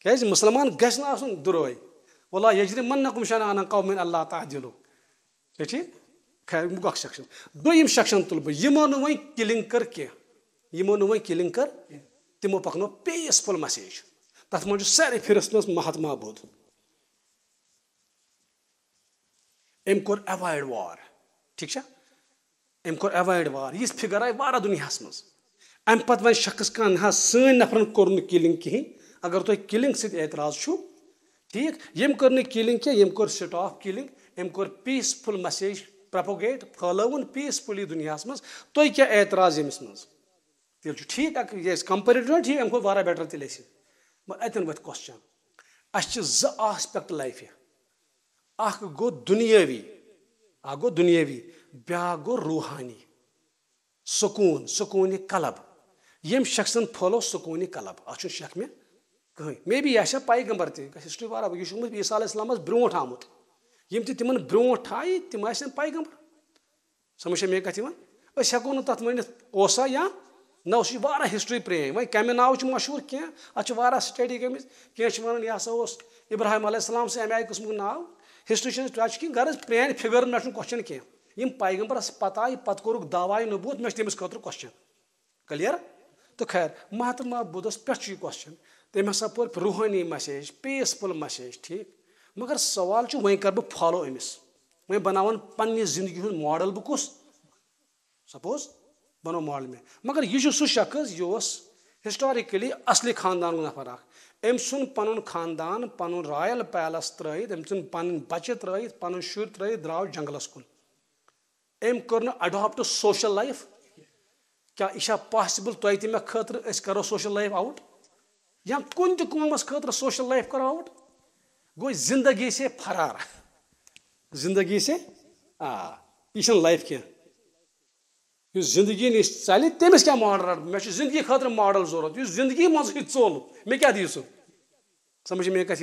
S1: क्या मुसलमान गु दुरोय वल्ला यजरिमन्नकुम शनआन कौमिन अल्ला तादिलु ठीक खैर सेक्शन दोम सेक्शन तुल बह यमो न वो किलिंग कर कह यमो न वो किलिंग कर तिमो पकनो पीसफुल मैसेज तथ मज सारे फिरस्त महात्मा बुद्ध अम कोर एवॉइड वार ठीक अम कोर एवॉइड वार यह फिगर आय वारा दुनिया मज अम पत वन शख्स कह सन नफरन कोर किलिंग कहें अगर तुम किलिंग सत एतराज ठीक यम कर किलिंग क्या यम कोर स्टॉप किलिंग अम कोर पीसफुल मैसेज प्रपोगेट फैलवन पीसफुली दुनिया मज तुम क्या एतराज यमिस मज तेल ठीक कंपेरेटिव ठीक अम खो वारा बेटर तेल अतन वत क्वेश्चन अस आस्पेक्ट लाइफ अख गो दुनियावी ब्या गो रूहानी सुकून कलब यम शख्सन फलो सुकून कलब अ शक में कहीं मे बी यह पैगम्बर हिस्ट्री वारा यह ईसा अलैहिस्सलाम ब्रोट आमुत यम तिमन ब्रोट आय तिम पैगम्बर समझ मे कथ हेको तथ वन ओसा या ना वारा हिस्ट्री प्रेम वह कमे नाव मशहूर कह अत स्टडी गम कह वन यह इब्राहिम अलैहिस्सलाम से अमे किस्म नाव हिस्ट्री कि गर्ज प्रेन फिगर मे क्वेश्चन कह यम पैगम्बरस पता पत कोरुक दावाई नबूत मे तमिस खतर क्वेश्चन क्लियर तो खैर महात्मा बुद्धस पे क्वेश्चन तम हसा पोर रूहानी मैसेज पीसफुल मैसेज ठीक मगर सवाल वह कर बह फॉलो अमिस वह बनावन पन्ने जिंदगी हूँ मॉडल बह कुस सपोज बनो मॉडल में मगर यह सह शख्स यह हिस्टोरिकली असली खानदान नफर अम सुन पन खानदान पन रॉयल पैलेस त्रयित अम सुन पन बच्चे त्रयित पन शुर त्रयित द्राव जंगलस कुन अम कर अडॉप्ट सोशल लाइफ क्या यह पॉसिबल तुम ते मे खतर करो सोशल लाइफ आउट या कुन तमस खतर सोशल लाइफ करो आउट गो जिंदगी से फरार जिंदगी से यह लाइफ क्या जिंदगी नश चल तमिस क्या मॉडल रट मे जिंदगी खतर मॉडल जरूरत जिंदगी मज चोल मे क्या दी समझ मे कथ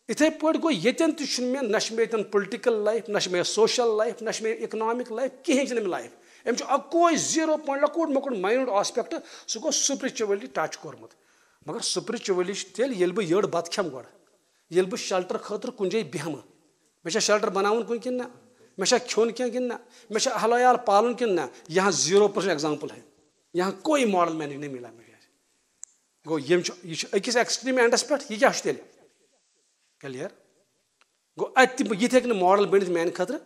S1: इथे पे गो ये मे न पोलिटिकल लाइफ न सोशल लाइफ न इकनॉमिक लाइफ कहें लाइफ अम अकोई 0 पॉइंट लकुट मकुट माइनूट आस्पेक्ट सह गो स्पिरिचुअली टच कोर्मुत मगर स्पिरिचुअली तेल ये बह यड़ बत खम गो ये बह शेल्टर खतर कुन जाए बेहम मे शेल्टर बनावन कुन कि ना मे खोन क्या कि ना मे अहलयाल पालन कि ना यहाँ 0% एग्जाम्पल है यहाँ कोई मॉडल मैंने नहीं मिला मुझे गो यह अकिस एक्सट्रीम एंडस पे यह क्या तेल क्लियर गो अत मॉडल बनित मान खतर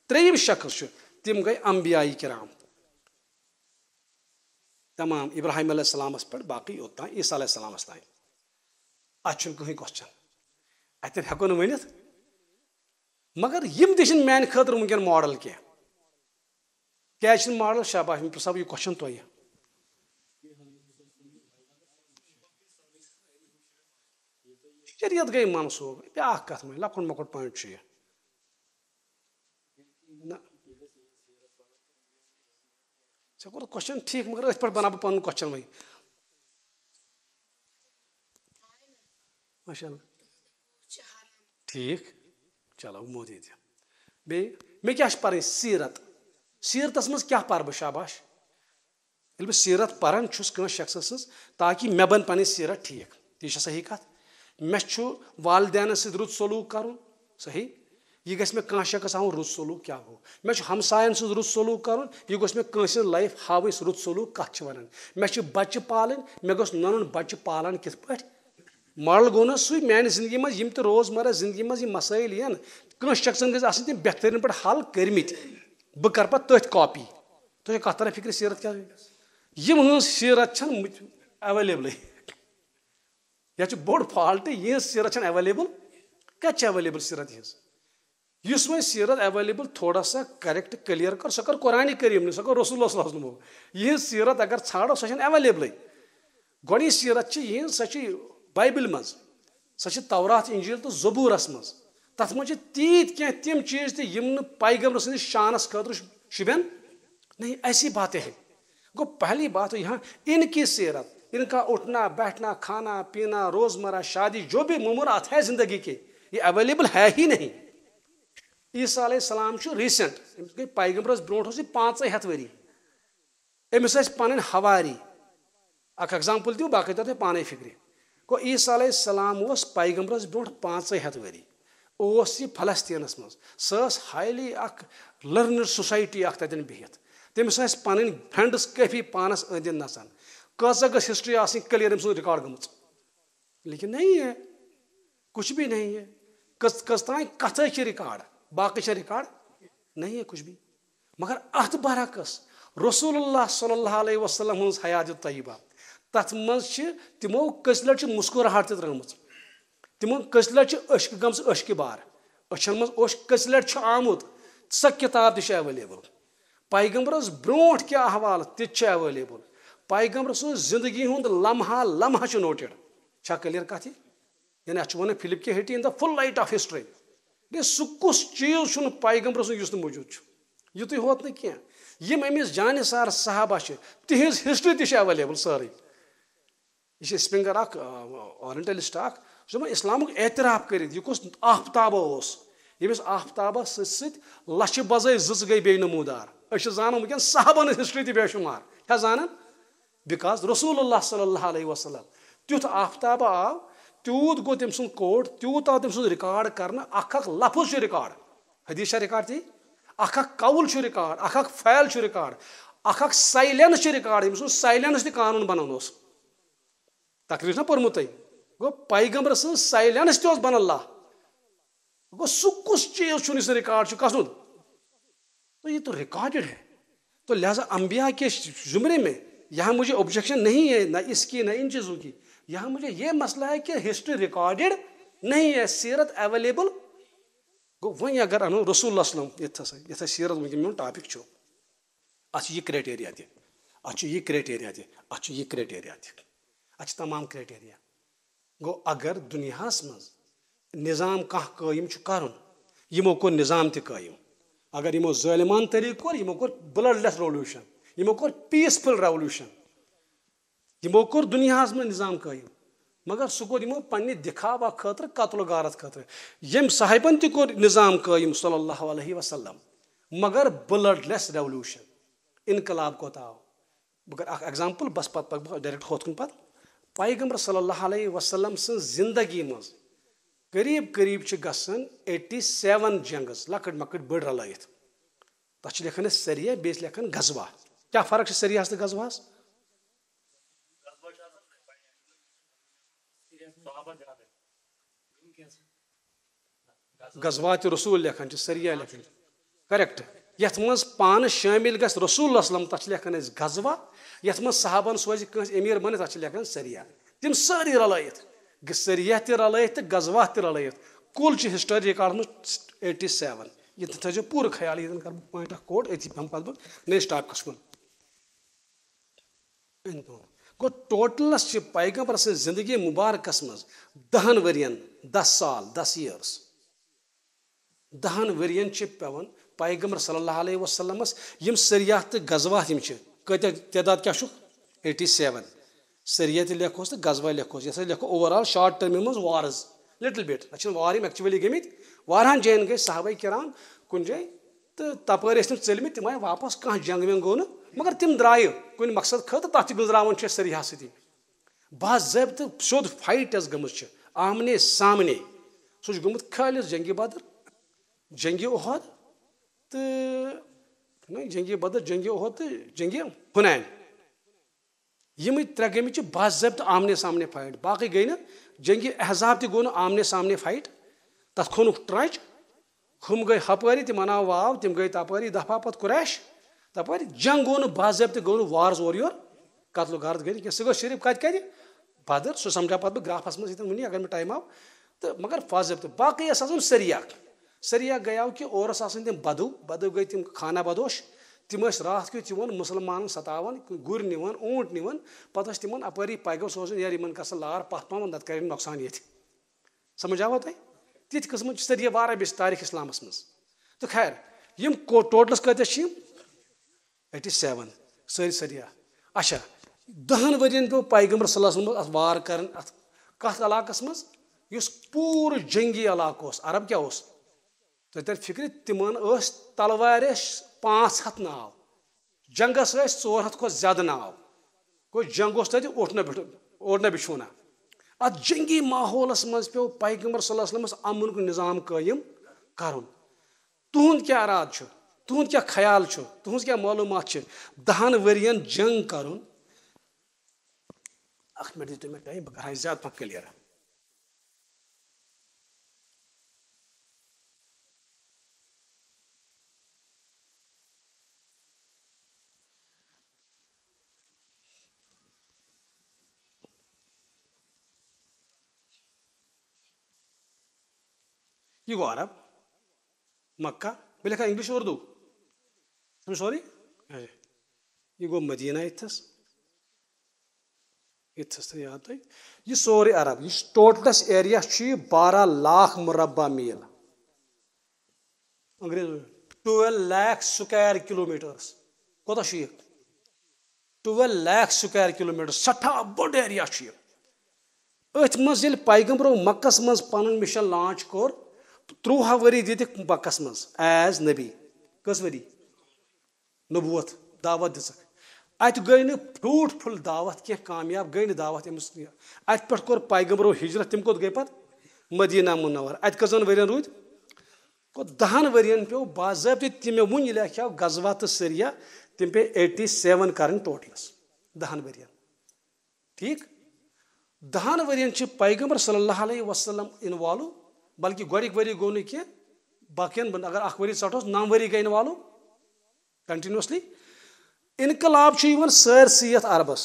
S1: त्रेयम शख्स तम गई अम्बियाई किराम तमाम इब्राहिम अलैहिस्सलामस पे बाकी योत ईसा अलैहिस्सलामस तान अत कहीं क्वेश्चन अतन हेको न वनित मगर यम तह मान खतर वनकन मॉडल क्या मॉडल शाबाश सब यह क्वेश्चन तुह शरीयत गई मनसूब ब्या कत मे लकुट मकुट पॉइंट यह कोर क्वेश्चन ठीक मगर अथ पे बना पन क्वेश्चन वही माशाअल्लाह ठीक चलो मोदी बे मे क्या पर सीरत सीरतस मज क्या पर बह शाबाश ये बह सीरत पान शख्स ताकि मे बन पन सीरत ठीक ती सही कत मे वालदेन सत रुत सलूक कर सही यह गस मे कह शख्स हावन रुत सलूक क्या गो मे हमसायन सज रुत सलूक कर यह गोस मे कंस लाइफ हाव रुत सलूक कत वन मे बच्चे पालन मे गोस नन बच्चे पालन कित पे मॉडल गो ना सू मान जिंदगी मज यम तो रोजमर्रा जिंदगी मज मसाइल यन कंस शख्सन गज आसन तम बेहतरीन पे हल करमित बह कर पे तथ कॉपी तुझे कत तरह फिक्र सीरत क्या यम हज सीरत अवेलेबल यह बोड़ फॉल्ट यह सीरत अवेलेबल क्या अवेलेबल सीरत यह वह सीरत अवेलेबल थोड़ा सा करेक्ट क्लियर कर सह कर कुरान करीम सह कर रसूल यह सीरत अगर छाड़ो सह अवेलेबल गोड़ सीरत यह सह बाइबिल मज सह तौरात इंजील तो ज़बूरस मज तथ मज तीत क्या तम चीज तम पैगम्बर सन्दस शानस खतर शुबन नहीं ऐसी बातें हैं गो पहली बात यहाँ इनकी सीरत इनका उठना बैठना खाना पीना रोजमर्रा शादी जो भी मुमरात है जिंदगी के ये अवेलेबल है ही नहीं ईसा अलैहिस्सलाम रीसेंट गई पैगम्बरस ब्रोट 500 वरी अमिस पन हवारी अख एग्जाम्पल दो बाकी तो पाने फिक्र गो ईसा अलैहिस्सलाम पैगम्बरस ब्रोट 500 वरी यह फलस्तीनस मज सह हाईली अख लर्नड सोसाइटी अख तन बिहित तमिस पन फ्रेंड्स काफी पानस अंदिन नसान कस गस हिस्ट्री आसनी क्लियर अम रिकॉर्ड गमच लेकिन नहीं है कुछ भी नहीं है कस तान कथ रिकॉर्ड बाकी रिकॉर्ड नहीं है कुछ भी मगर अत बरकस रसूलुल्लाह सल्लल्लाहु अलैहि वसल्लम हज हयात तय्यबा तथ मज तमो कस लट मुस्कुराहट त्रुम तमो कस लट अश्क गम अश्क बार अचन मज कस लट आमुत सह किताब तह अवेलेबल पैगम्बरस ब्रोट क्या अहवाल तह अवेलेबल पैगम्बर सज जिंदगी हुंद लम्हा लम्हा नोटेड छा क्लियर कथ यानी अच वन Philip K Hitti in the full light of history बे सह कुस चीज पैगम्बर सज मौजूद युत होत नम अमिस जान सार सहाबा तिज हिस्ट्री तह अवेलेबल सारे यह स्प्रिंगर ओरिएंटलिस्ट सह इस्लामुक एतराफ कर आफ्ताबा यमिस आफ्ताबा लछ बजे ज गई बे नमूदार जान वह सहाबन हिस्ट्री तह बेशुमार क्या जान बिकॉज रसूलुल्लाह सल्लल्लाहु अलैहि वसल्लम तुथ आफ्ताबा आव तूत गो तम सुन कोड तूत आव तम सुन रिकॉर्ड करना अख लफज रिकॉर्ड हदीस रिकॉर्ड थी अख कौल रिकॉर्ड अख फैल रिकॉर्ड अख साइलेंस रिकॉर्ड यम साइलेंस तह कानून बनान तकरीर ना पोर्मुत गो पैगम्बर सं साइलेंस तह बन अल्लाह गो सह कुस चीज इस रिकॉर्ड कसुन तो ये तो रिकॉर्डेड है तो लिहाजा अंबिया के जुमरे में यहाँ मुझे ऑब्जेक्शन नहीं है ना इसकी ना इन चीज़ों की, यहाँ मुझे ये मसला है कि हिस्ट्री रिकॉर्डेड नहीं है, सीरत अवेलेबल गो। वही अगर अनो रसूल ये सीरत वो टॉपिक अच्छे यह क्राइटेरिया यह क्राइटेरिया यह क्राइटेरिया अच्छे तमाम क्राइटेरिया गो। अगर दुनियास मज निज़ाम कह कायम कर यमो कोर निज़ाम तयम, अगर यमो ज़ालिमान तरीक़ कोर यमो कोर ब्लडलेस रेवोल्यूशन, यमो कोर पीसफुल रेवोल्यूशन, यमो कोर दुनियास में निज़ाम कायम, मगर सह कोर यमो पन्ने दिखावा खतर कत्ल गारत खतर। यम साहिबन ति कोर निज़ाम कायम सल्लल्लाहु अलैहि वसल्लम, मगर ब्लडलेस रेवोल्यूशन इनकलाब कोत आव। बह कर एग्जाम्पल बस पक डायरेक्ट होत कुन पत पैगम्बर सल्लल्लाहु अलैहि वसल्लम सं जिंदगी मज करीब करीब 87 जंगस लकट मकट बड़ रलायत। तथ लिखन सरिया बेस लिखन गजवा। क्या फर्क है सरिया तो गजवास? गजवात रसूल लिखन सरिया लिखन करेक्ट। यथ मज पान शामिल गस रसूल असलम तथ लिखन गजवा। यथ मज सहाबन सोज अमीर बन तथ लिखन सरिया। तिम सारी रलायत सरिया ते रलायत तो गजवा ते रलायत। कुल हिस्ट्री रिकॉर्ड में 87। ये थो पूरा ख्याल ये कर पॉइंट ऑफ कोड अथी हम पे नस टॉपिकस कुन गो। टोटलस पैगम्बर सं जिंदगी मुबारकस मज 10 वरियन 10 साल 10 ईयर्स 10 वरियन पेवन पैगम्बर सल्लल्लाहु अलैहि वसल्लमस यम सरिया तो गजवात कत तदाद क्या 87 सरिया तो लेखोस तो गजवा लेखोस। ये लेखो ओवरऑल शॉर्ट टर्म मज वार्स लिटिल बिट वार एक्चुअली गमित वारान जैन गई साहबा किराम कुन जाए तो तपर चलमित तम आए वापस कह जंग वंग गो मगर तिम द्राय कुन मकसद खत तथ गुजरान सरिया सती बाज़ाब्त सोद फाइट गम आमने सामने सह गोमुत खालिस जंगी बदर जंगी उहद तो जंगी बदर जंगी उहद तो जंगी हुनैन यम त्रे गमित बाज़ाब्त आमने सामने फाइट। बाकी गई ना जंगी अहज़ाब तह गो आमने सामने फाइट तथ खोनुक ट्रच हम गई हपारी तम अनाव वाव तम गई तपारी दफा पत कुरैश तपारी जंग गो बाज़ाब्त गो वार्स और योर कत्ल गारत गई सह गो सिर्फ कत कर बदर सह समझा पे बह ग्राफस मज वन अगर मे टाइम आव तो मगर बाज़ाब्त बाकी सरिया सरिया गया कि और तम बदू बदू गई तम खाना बदोश तम रात क्यों तिवन मुसलमान सतावन गुर निवन ऊंट निवन पत तिमन अपारी पैगो सोचन यार इन कस लार पथ पवन नत कर नुकसान ये समझ आवा तुम तिथ किस्म सरिया वारा बेस तारीख इस्लामस मज। तो खैर यम टोटलस कतस 87 सारी सरिया। अच्छा 10 वरियन पे पैगम्बर सल्लल्लाहु अलैहि वसल्लम वार कर कत इलाकस मज युस पूर जंगी इलाक अरब क्या तो तर फिक्र तिमन तलवार 500 नाव जंगस 400 खो ज्यादा नाव कोई जंग ओढ़ना बिछोना अत जंगी माहौलस मज पे पैगम्बर सल्लल्लाहु अलैहि वसल्लम अमन निज़ाम कायम करन। तुहद क्या इराद तुहद क्या ख्याल तुहद क्या मालूमात 10 वरियन जंग करन। अख मिनट दितो मे टाइम बह कर ज्यादा पक क्लियर। ये गो अरब मक्का बह लिखा इंग्लिश उर्दू सॉरी ये गो मदीना इथस तो याद तुम यह सोरे अरब यह टोटलस एरिया 12 लाख मुरबा मील अंग्रेज 12 लाख स्क्वायर किलोमीटर्स कोता 12 लाख स्क्वायर किलोमीटर सठा बड़ एरिया अथ मज पैगम्बरों मक्कस मज पन मिशन लॉन्च कोर 13 वरी दिख मक्कस मज एज नबी कस वरी नबूत दावत दिख अत गई न फ्रूटफुल दावत क्या कामयाब गई न दावत अत पे कोर पैगम्बरों हिजरत तम कोत गई पत मदीना मुनव्वर अत कजन वरियन रूद को 10 वरियन पे बाज़ाब्त तम वन लेखा गजवा तो सरिया तम पे 87 कर टोटलस 10 वरियन ठीक 10 वरियन पैगम्बर सल्लल्लाहु अलैहि वसल्लम इन्वॉल्व बल्कि गोडिक वरी गो न बाकियन अगर अख वरी सटोस 9 वरी गई इन्वॉल्व कंटिन्यूसली इनकलाब सरसी अरबस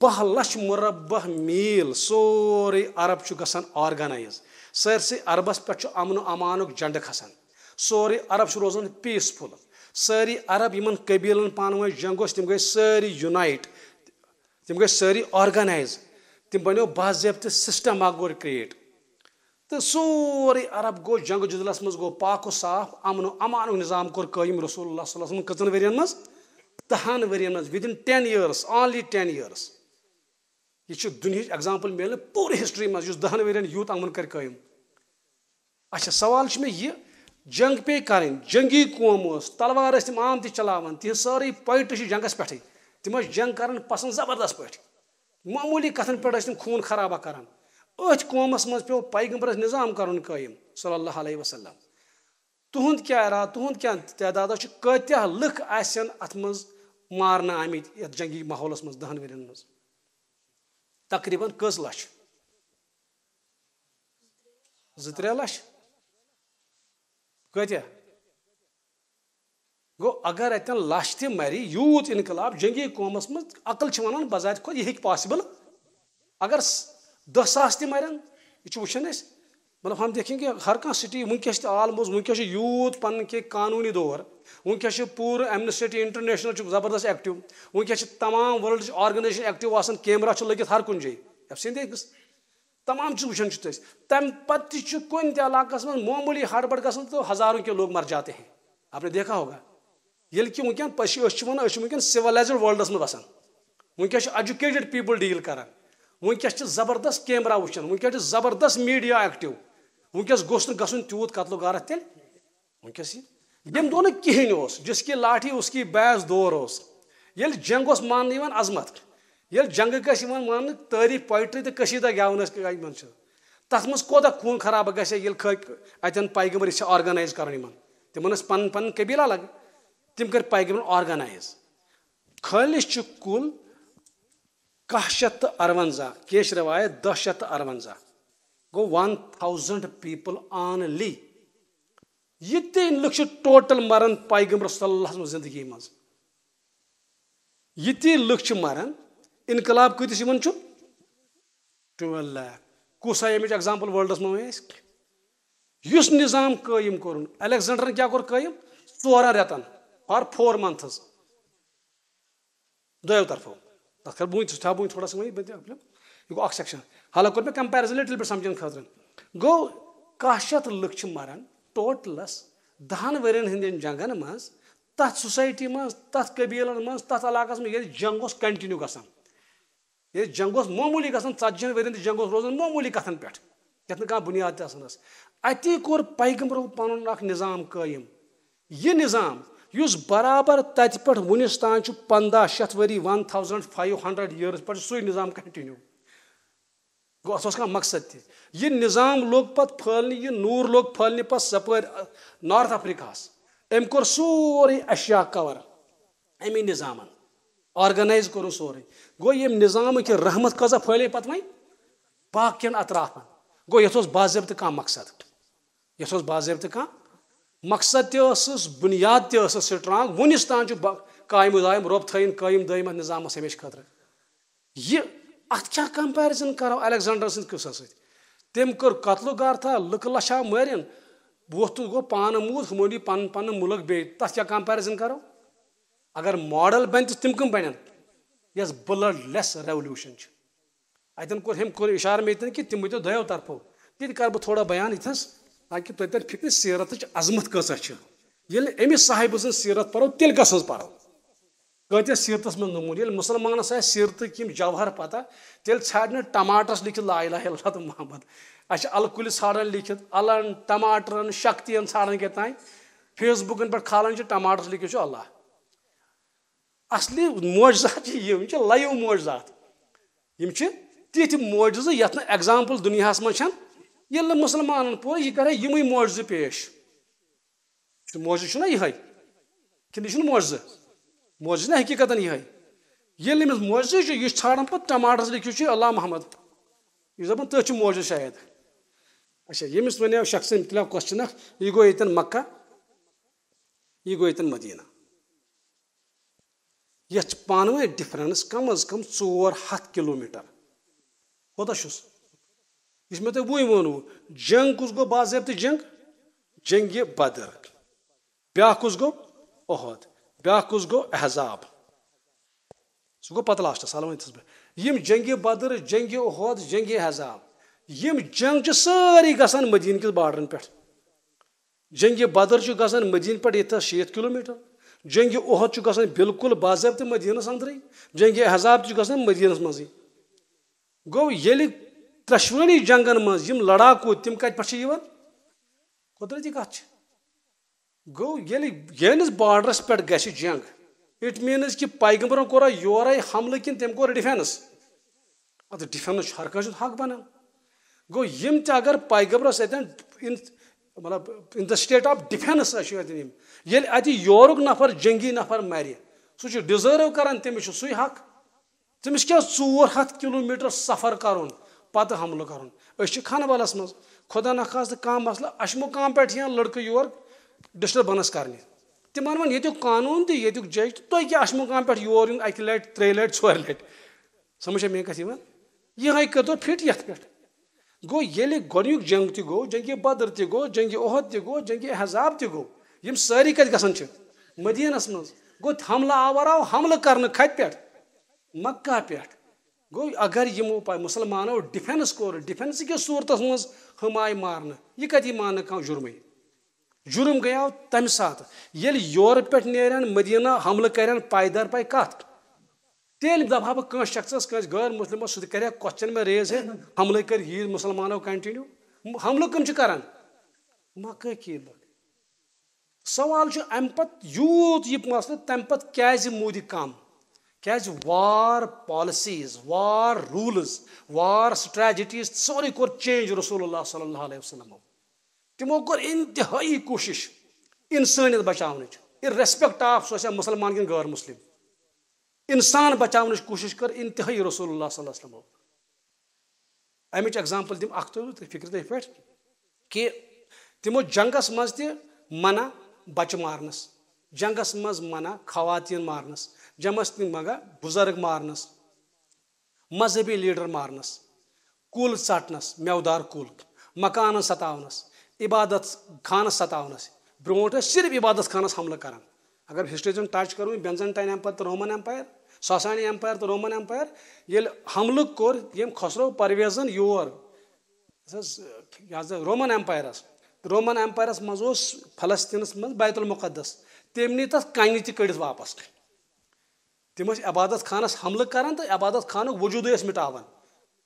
S1: 10 लाख मुरबह मील सोरे अरब गसान ऑर्गेनाइज सरसी अरबस पे अमन अमान झंड खसान सोरे अरब रोजान पीसफुल सारी अरब इन कबीलन पान जंग तम गई सारी यूनाइट तम गई सारी ऑर्गेनाइज तम बनो बाज़ाब्त सिस्टम गो क्रिएट तो सोरे अरब गो जंग जुदलस मज गो पाक साफ अमन अमान निज़ाम कोर कायम रसूलुल्लाह सल्लल्लाहु अलैहि वसल्लम कतन वरियन मज 10 वरियन मज विदिन 10 years only 10 years यह दुनिया एग्जाम्पल मिल पूरी हिस्ट्री मज 10 वरियन यूत अमन कर कायम। अच्छा सवाल में यह जंग पे करें जंगी कौम तलवार तम आम चलावान तिह सारी पैट जंगस पे तम जंग कर पसंद जबरदस्त पे मामूली कथन पे तम खून खराबा करान अथ कौमस मज पे पैगंबरस निज़ाम कर कायम सल्लल्लाहु अलैहि वसल्लम तुहद क्या रहा तुहद क्या तदाद कत्या लुक आसन अत मज मारना आमित यथ जंगी माहौलस मज 10 वरियन मज तकरीबन कस लक्ष 2-3 लाख कत्या गो अगर अतन लक्ष त मरी यूत इनकलाब जंगी कौमस मज अकल वन बजात खुद यह पॉसिबल अगर 10,000 त मरन यह वुचन मतलब हम देखेंगे हर कह सिटी वनकस आलमोस्ट वनकस यूत पन के कानूनी दौर वनकस पूरे एमनेस्टी इंटरनेशनल जबरदस्त एक्टिव वनकस तमाम वर्ल्ड ऑर्गेनाइजेशन एक्टिव आसान कैमरा लगित हर कुन जाए सिंधे तमाम वुचन तम पे कुन इलाकस में मामूली हड़बड़ गसन तो हजारों के लोग मर जाते हैं आपने देखा होगा ये कि वनकन वनकन सिविलाइज्ड वर्ल्डस में बसान वनकस एजुकेटेड पीपल डील करान वनकस जबरदस्त कैमरा वुचन वनकस जबरदस्त मीडिया एक्टिव वनकस गोस गसन तूत कत्लो गारत तेल वनकस यम दो कहें जिसकी लाठी उसकी बैस दौर ये जंग मान अजमत ये जंग मान तारीफ पोइट्री तो कशीदा गेवन तथ मज कोता खून खराब गन पैगंबर ऑर्गेनाइज कर तिमन पन पन कबीला लग तिम कर पैगंबर ऑर्गेनाइज खालिश कुल 154 केश रवायत 1054 गो 1000 पीपल ऑनली ये लुक टोटल मरन पैगंबर सल्लल्लाहु अलैहि वसल्लम जिंदगी मज ये लुक मरन इनकलाब कतिस 12 लाख कुस अमिच एग्जाम्पल वर्ल्डस में निज़ाम कायम कोर अलेक्जेंडर क्या कोर कायम 4 रेतन फॉर 4 months दोयो तरफो तथ कर बुत थोड़ा सा यह गो सेक्शन हाल कोर मे कंपेरिजन लिटिल बिट समझन खतर गो 100 लुक मरान टोटलस 10 वरियन हंदन जंगन मज तथ सोसाइटी मज तथ कबीलन मज तथ इलाकस में ये जंग कंटिन्यू गसान ये जंग मामूली गसान 40 वरियन जंग रोजान मामूली कथन पे यथ कह बुनियाद तस अति कोर पैगंबरों पन निज़ाम कायम यह निज़ाम युस बराबर तत पे वनिस तान 1500 वरी 1500 years पे सु निज़ाम कंटिन्यू गो अत मकसद यह निज़ाम लोग पे फैलने यह नूर लोग फैलने पे सपर नॉर्थ अफ्रीका अम कोर सोरे अशिया कवर अमी निज़ाम ऑर्गेनाइज कोर सोरे गो ये निज़ाम कि रहमत कजा फैले पे वह बाकियन अतराफन गो ये बाज़ाब्त कह मकसद ये बाज़ाब्त कह मकसद तस बुनियाद तस स्ट्रांग वनिस तान कायम दायम रोब थन कायम दायम निज़ाम हमेशा खतर यह अत क्या कंपेरिजन करो अलेक्जेंडर सद किस्सा तम कर कत्लो गार था लुक लछा मरन वोत गो पान मूद हमोनी पन पन मुल्क बे तथ क्या कंपेरिजन करो अगर मॉडल बन तो तम कम बन यस ब्लड लेस रेवल्यूशन अतन कोर हम कोर इशार में कि तम वो दोयो तरफो ये कर बह थोड़ा बयान इथस ताकि तुम तर फिक्र सीरत अजमत कसा अमिस साहिब सज सीरत परो तेल कस परो कत सीरतस में नमून ये मुसलमानस सीरत कि जवहर पता तेल छाड़ टमाटरस लिखित ला इलाहा इल्लल्लाह मोहम्मद अच्छा अलकुल छाड़न लिखित अलन टमाटरन शक्तियन छाड़न के तान फेसबुकन पे खालान टमाटरस लिखित अल्लाह असली मोजात लाइव मोजात तिथ मोज यथ एग्जाम्पल दुनिया मज ये मुसलमान पोर यह करे यम मोज पेश मोज यह कि मोज मोज ना हकीकतन ये मोज यह छाड़न पे टमाटरस लिखित अल्लाह मोहम्मद यह दपान तथ मोज शायद अच्छा यमिस वन शख्स तुलो क्वेश्चन यह गो ये मक्का यह गो ये मदीना यह पानवे डिफरेंस कम अज कम 400 किलोमीटर कोता छुस यह मे तुम वो जंग कुस गो बाज़ाब्त जंग बदर ब्या कुस गो ओहद ब्या कुस गो अहज़ाब सह गो पत लास्टस अलवंतस बह जंग बदर जंग ओहद जंग अहज़ाब जंग सारी गसान मदीन किस बार्डरन पे जंग बदर गसान मदीन पे ये 60 किलोमीटर जंग ओहद गसान बिल्कुल बाज़ाब्त मदीनस अंदर जंग अहज़ाब गसान मदीनस मजी गो ये त्रशवनी जंगन मज लड़ाकू तम कत पे कुदरती कत गो ये बार्डरस पे जंग इट मीन्स कि पैगंबरों कोरा योर हमल कि तम कोर डिफेंस अत डिफेंस हर कह हक बनान गो यम अगर पैगंबरस मतलब in the state of defence ये अत योरुक नफर जंगी नफर मर सह डिजर्व करान तमिस सु हक तमिस क्या 400 किलोमीटर सफर कर पत हमल कर खानवालस मज खुदा न खास कह मसला अशमो काम पे लड़क योर डिस्टर्बेंस कर तिमन वन ये कानून तो ये जज तुम क्या अशमो काम पे योर इन 1 लट 3 लट 4 लट समझ मे कथ यह कर फिट ये पे गो ये गोयुक जंग त गो जंग बदर त गो जंग ओहद त गो जंग अहज़ाब त गो यम सारी कत गसान मदीनस मज गो हमला आवर आव हमल कर खत पे मक्का पे गो अगर यमो मुसलमानों डिफेंस कोर डिफेंस के सूरत मज हम आय मारन यह कत मान कह जुर्म गया तम सात ये योर पे नेरन मदीना हमल कर पायदार पाई कत तेल दपा बह शख्स गैर मुस्लिम सह कर क्वेश्चन में रेज है हमल कर यी मुसलमानों कंटिन्यू हमल कम कर मक्का की सवाल अम पत यूत यह मसल तम पत क्या मोदी कम क्या वार पॉलिसीज वार रूल्स वार स्ट्रेटजीज सोरे कोर चेंज रसूलुल्लाह सल्लल्लाहु अलैहि वसल्लम तमो कोर इंतहाई कोशिश इंसानियत बचावन इर्रेस्पेक्ट ऑफ सो मुसलमान कि गैर मुस्लिम इंसान बचावन कोशिश कर इंतहाई रसूलुल्लाह सल्लल्लाहु अलैहि वसल्लम अमिच एग्जाम्पल दिम अख तो फिक्र तथ पे कि तमो जंगस मज त मना बच मारनस जंगस मज मना खवातीन मारनस जमस मगा बुजुर्ग मारनस मजहबी लीडर मारनस कुल चटनस मेवदार कुल मकान सतावनस इबादत खानस सतावनस ब्रोट सिर्फ इबादत खानस हमला कर अगर हिस्ट्री टच करूँ बेंजनटाइन एम्पायर तो रोमन एम्पायर सासानी एम्पायर तो रोमन एम्पायर ये हमल कोर यम खसरो परवेजन योर रोमन एम्पायरस मज फलस्तीनस मज बैतुल मुक़द्दस तम नी तथ कन तड़ित वापस तम इबादत खानस हमल कर तो इबादत खान वजूद मिटावान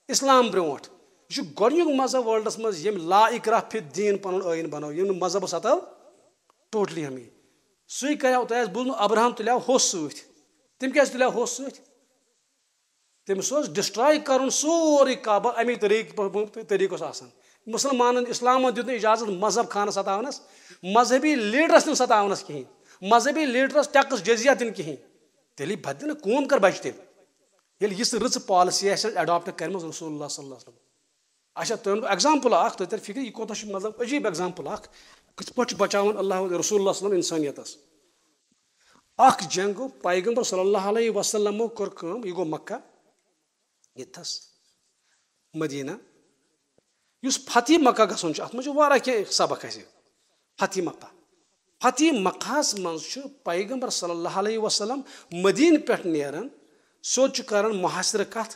S1: इस्लाम ब्रोट यह गोयुक मजहब वर्ल्डस मज यम ला इकरा फिद दीन पन आइन बनो यम मजहब सताव टोटली हमी सु कर तुम बोजन अब्राहम तुलिया होस सत तम क्या तुलिया होस सत तमिस डिस्ट्रॉय कर सोरे काबा अमी तरीक मुसलमान इस्लाम दुत इजाजत मजहब खान सतावनस मजहबी लीडरस न सतावनस कहें मजहबी लीडरस टैक्स जजिया दिन कहें तेल बदन कौन कर बच तेल ये रच पॉलिसी अडॉप्ट कर रसूलुल्लाह सल्लल्लाहु अलैहि वसल्लम अच्छा तुम एग्जाम्पल तो तर फिक्र यह कोता मतलब अजीब एग्जाम्पल कथ पे बचावन अल्लाह रसूलुल्लाह सल्लल्लाहु इंसानियतस जंग पैगंबर सल्लल्लाहु अलैहि वसल्लम कोर काम यह गो मक्का यथस मदीना युस फतेह मक्का गसन अत मज कह सबक फतेह मक्कास मज पैगंबर सल्लल्लाहु अलैहि वसल्लम मदीन पे नेरन सोच कर मुहासिर कथ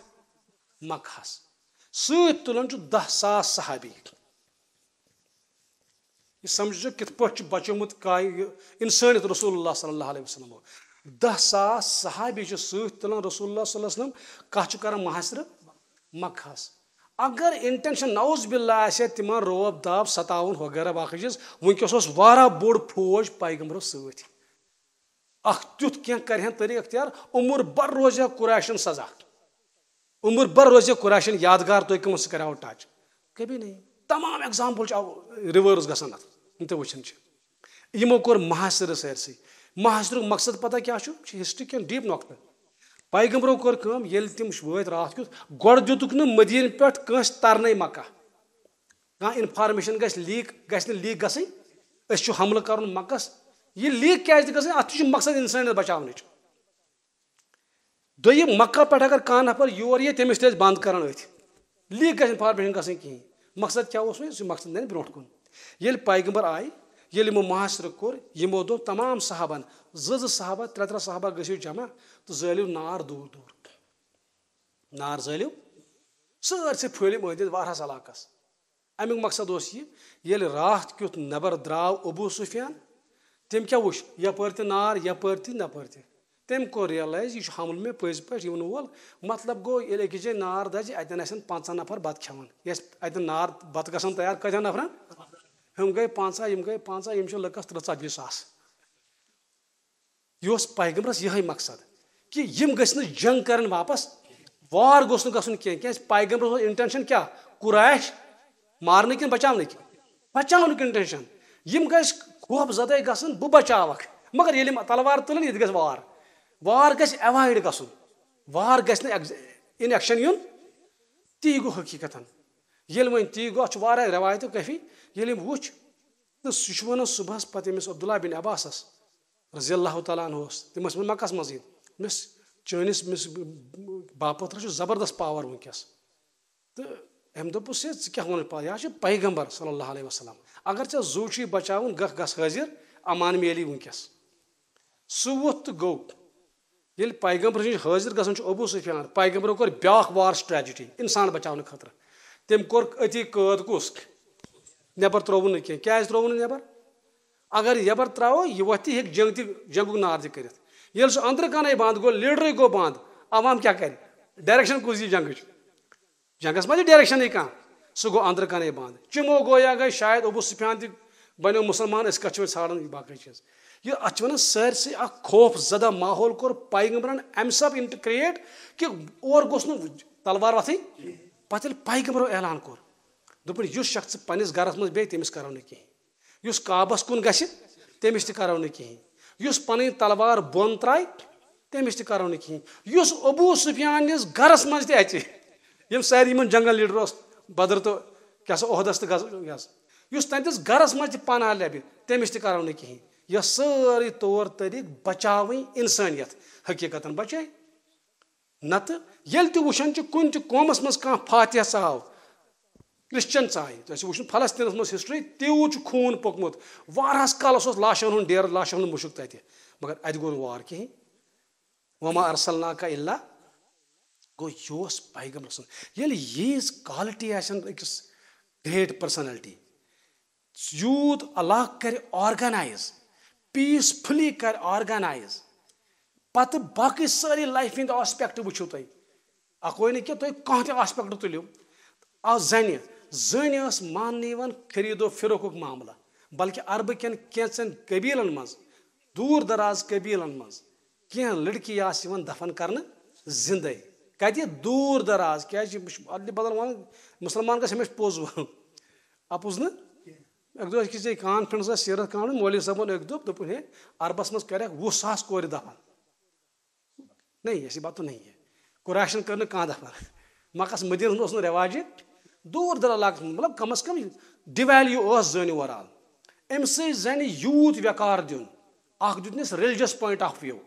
S1: मक्कास सत तुलान 10,000 सहाबी यह समझो कित पे बचोमुत इंसानियत रसूलुल्लाह सल्लल्लाहु अलैहि वसल्लम 10,000 सहाबी सत तुलान रसूलुल्लाह सल्लल्लाहु अलैहि वसल्लम कह कर मुहासिर मक्कास अगर इंटेंशन नौज बिल्ला तिम रोब दाब सतावन वगैरह बाकी चीज वनकस बोड़ फौज पैगंबर सत तुथ क्या कर तरीक अख्तियार उम्र बर रोज कुरैशन सजा उम्र बर रोज कुरैशन यादगार तुम कम कर टच कभी नहीं तमाम एग्जाम्पल रिवर्स गसान तो वचन यमो कोर मुहासिर सरसी मुहासिर मकसद पता क्या हिस्ट्री क्या डीप नॉक पैगंबरों कोर काम ये तम वत रात कुछ गोड़ दुतुक न मदीन पे कंस तरन मक्का कह इन्फॉर्मेशन लीक गई हमल कर मक्कस यह लीक क्या गई अत मकसद इंसानियत बचावन दोयम मक्का पे अगर कह नफर योर ये तमिस बंद कर लीक ग इन्फॉर्मेशन गई कहें मकसद क्या मकसद दिन ब्रो कुन ये पैगंबर आय ये महासर कोर यमो दो तमाम साहबन ज साहबा त्रे साहबा गो जमा तो जलिव नार दूर दूर नार जलिव सरसे फुलिम अंदित वारहस इलाकस अमुक मकसद ये रात क्युत नबर द्राव अबू सुफियान तम क्या वुच यपर नार यपर नपर तम को रियलाइज यह हमल में पज पे वोल मतलब गो ये अकिस जाए नार दज अतन 5 नफर बत खान अतन नार बत ग तैयार कतन नफरन हम गए 5 यम गए 5 यम लकस 40 सास यह पैगंबरस यह मकसद कि यम गन जंग कर वापस वार गोस गन क्या पैगंबर इंटेंशन क्या कुरैश मारने कि बचाने की बचाने इंटेंशन यम गए खौफ ज़दा गन बह बचावक मगर ये तलवार तुलन ये गस वार वार गस avoid गसन war Gus in action यून ती गो हकीकतन ये वन ती गो वार रवायत कफी ये वुच तो सह वन सुबह पे अब्दुल्ला बिन अब्बास रज़ी अल्लाह तआला अन्हु तमस मक्कस मजीद मिस चनिस मिस बापत्र जबरदस्त पावर वनकस तो अम दोपस क्या वन यह पैगंबर सल्लल्लाहु अलैहि वसल्लम अगर ऐ जू बचावन गस हाजिर अमान मेली वनकस सह वोत तो गो ये पैगंबर हाजिर गसन अबू सुफियान पैगंबर कोर ब्याख वार स्ट्रेटजी इंसान बचाने खतर तम कोर अति कैद कुस नबर त्रोवन ना क्या त्रोवन नबर अगर नबर त्रो यह वह हे जंग नार कर ये अंदर कान बंद गो लीडर गो बंद अवाम क्या कर डायरेक्शन कुछ जंग जंगस मे डायरेक्शन कह सह गो अंदर कान बंद चिमो गो या गई शायद अबू सुफियान बनो मुसलमान कत ाड़न बाकी चीज ये अत वन सरसे खौफ ज़दा माहौल कोर पैगंबरन अम सब क्रिएट कि और गोस तलवार वथन पे पैगंबरों ऐलान कोर दोपन युस शख्स पन्निस गरस मज बे तमिस करो न कहें युस काबस कुन गि तमिस त करो न कहें युस पन तलवार बोन त्राय तमिस त करो न कहें युस अबू सुफियान गरस मज तम सारी जंगल लीडर बदर तो क्या ओहदस तो तंदिस गरस मज पनाह लबि तमिस त करो न कहें यह सारी तौर तरीक बचाव इंसानियत हकीकतन बचाए नत ये वुचान कुन कौमस मज कह फातिह चाव क्रिश्चन चाय तो वो फलस्तीन मज हिस्ट्री तूत खून पोकमुत वारहस कालस लाशन हूं डेर लाशन हूं मुशक तत मगर अत गो वार कहें वमा अरसलना का इल्ला गो यह पैगंबर सन ये यीज क्वालिटी अकिस ग्रेट पर्सनैलिटी यूत अल्लाह कर ऑर्गेनाइज पीसफुली कर ऑर्गेनाइज पत बाकी सारी लाइफ हिंद आस्पेक्ट वुचो तुम अकोई ना तुम कह ते आस्पेक्ट तुलियो आ जन मानने खरीदो फिरोक मामला बल्कि अरब कन कैंचन कबीलन मज दूर दराज कबीलन मज कह लड़की दफन कर जिंदे कत दूर दराज क्या बदल वन मुसलमान गमें पोज वन अपोज न अकिस कॉन्फ्रेंस सीरत कहान मौलवी साहबन दोपन हे अरबस मज कर 20,000 कोर दफन नहीं ऐसी बात तो नहीं है कुरैशन कर कह दफन मक्कस मदीना रिवाज दूर दर इलाक मतलब कम अज कम डिवैल्यू जन ओवरऑल अम जन यूत व्यकार दिन दुतनिस रिलीजियस पॉइंट ऑफ व्यू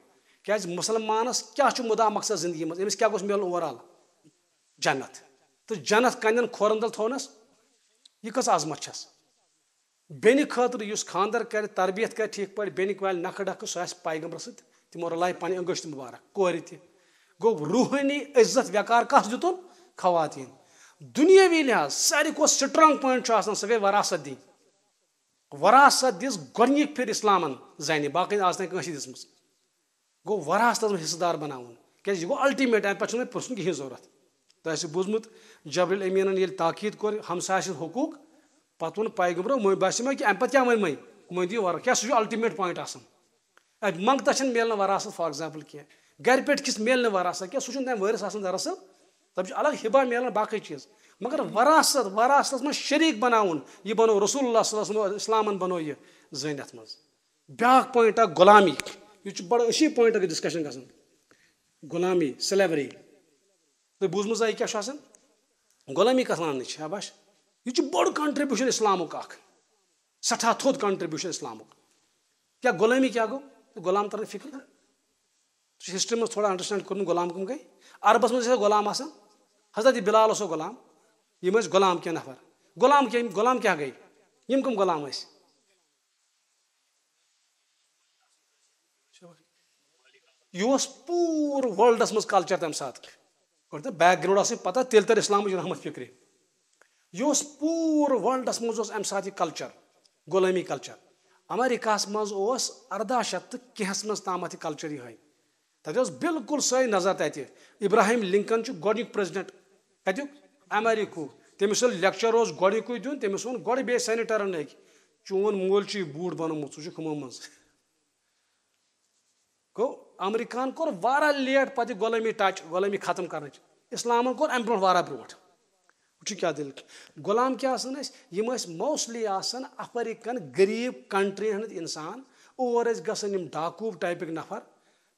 S1: क्या मुसलमानस क्या मुदा मकसद जिंदगी मज अमिस क्या गोस मिलन ओवरऑल जन्नत तो जन्नत कन खोरन तल थोनस यह कस आजमत छस बेनि खतर खानदर कर तरबियत कर ठीक पे बेनि वाल नख डख सह पैगंबर सत तमो रलाय पन अंगश्त मुबारक कोर गो रूहानी इज्जत व्यकार कस दुतन खवातीन दुनियावी लिहाज सारी को स्ट्रॉन्ग पॉइंट सह गई वरासत दी वरासत दिस गोनिक फिर इस्लामन जान बाकी आज तक दिसम गो वरासत हिस्सेदार बनावन क्या गो अल्टीमेट अम पे पुरसन कहें जरूरत तो बोजमुत जबरील अमीन ये ताकीद कोर हमसा हकूक पत वो पैगंबरों बस कि अम पे क्या वन वन दियो वर क्या सह अल्टीमेट पॉइंट मंगता मिलन वरासत फॉर एग्जाम्पल कह घर पे किस मिलन वरासत क्या सह वरिस दरअसल तब अलग हिबा मिलन बाकी चीज मगर वरासत वरासत में शरीक बनावन यह बनो रसूलुल्लाह इस्लामन बनो यह जन मज ब्याक पॉइंट गुलामी यह बड़ अशी पॉइंट डिस्कशन गसन गुलामी स्लेवरी तो बूजम क्या गुलामी कथ वन शाबाश यह बड़ कंट्रीब्यूशन इस्लामुक सठा थोद कंट्रीब्यूशन इस्लामुक क्या गुलामी क्या गो गुलाम तरन फिक्र हिस्ट्री में थोड़ा अंडरस्टैंड कर गुलाम कम गई अरबस मज गुलाम आसान हजरत बिलाल गुलाम यम गुलाम क्या नफर गुलाम क्या गई यम कम गुलाम यह पूर वर्ल्डस मज कल्चर तम सात बैकग्राउंड पता तेल तर इस्लाम रहमत फिक्र यह पूर वर्ल्डस मज अम सात कल्चर गुलामी कल्चर अमेरिका मज 1800 कहस मज ताम कल्चर यह तथ बिल्कुल सही नजर तत इब्राहिम लिंकन गोडुक प्रेसिडेंट कत्युक अमेरिका तमिस लेक्चर गोडुक दिन तमिस वो गोड़ बे सेनेटरन चोन मोल बूढ़ बनोमुत सह कमो मज गो अमेरिकान कोर वारा लेट पत गुलामी टच गुलामी खत्म कर इस्लामन कोर अम ब्रो ब्रो क्या दिल गुलाम क्या मोस्टली अफ्रीकन गरीब कंट्री हंद इंसान और गम डाकू टाइपिक नफर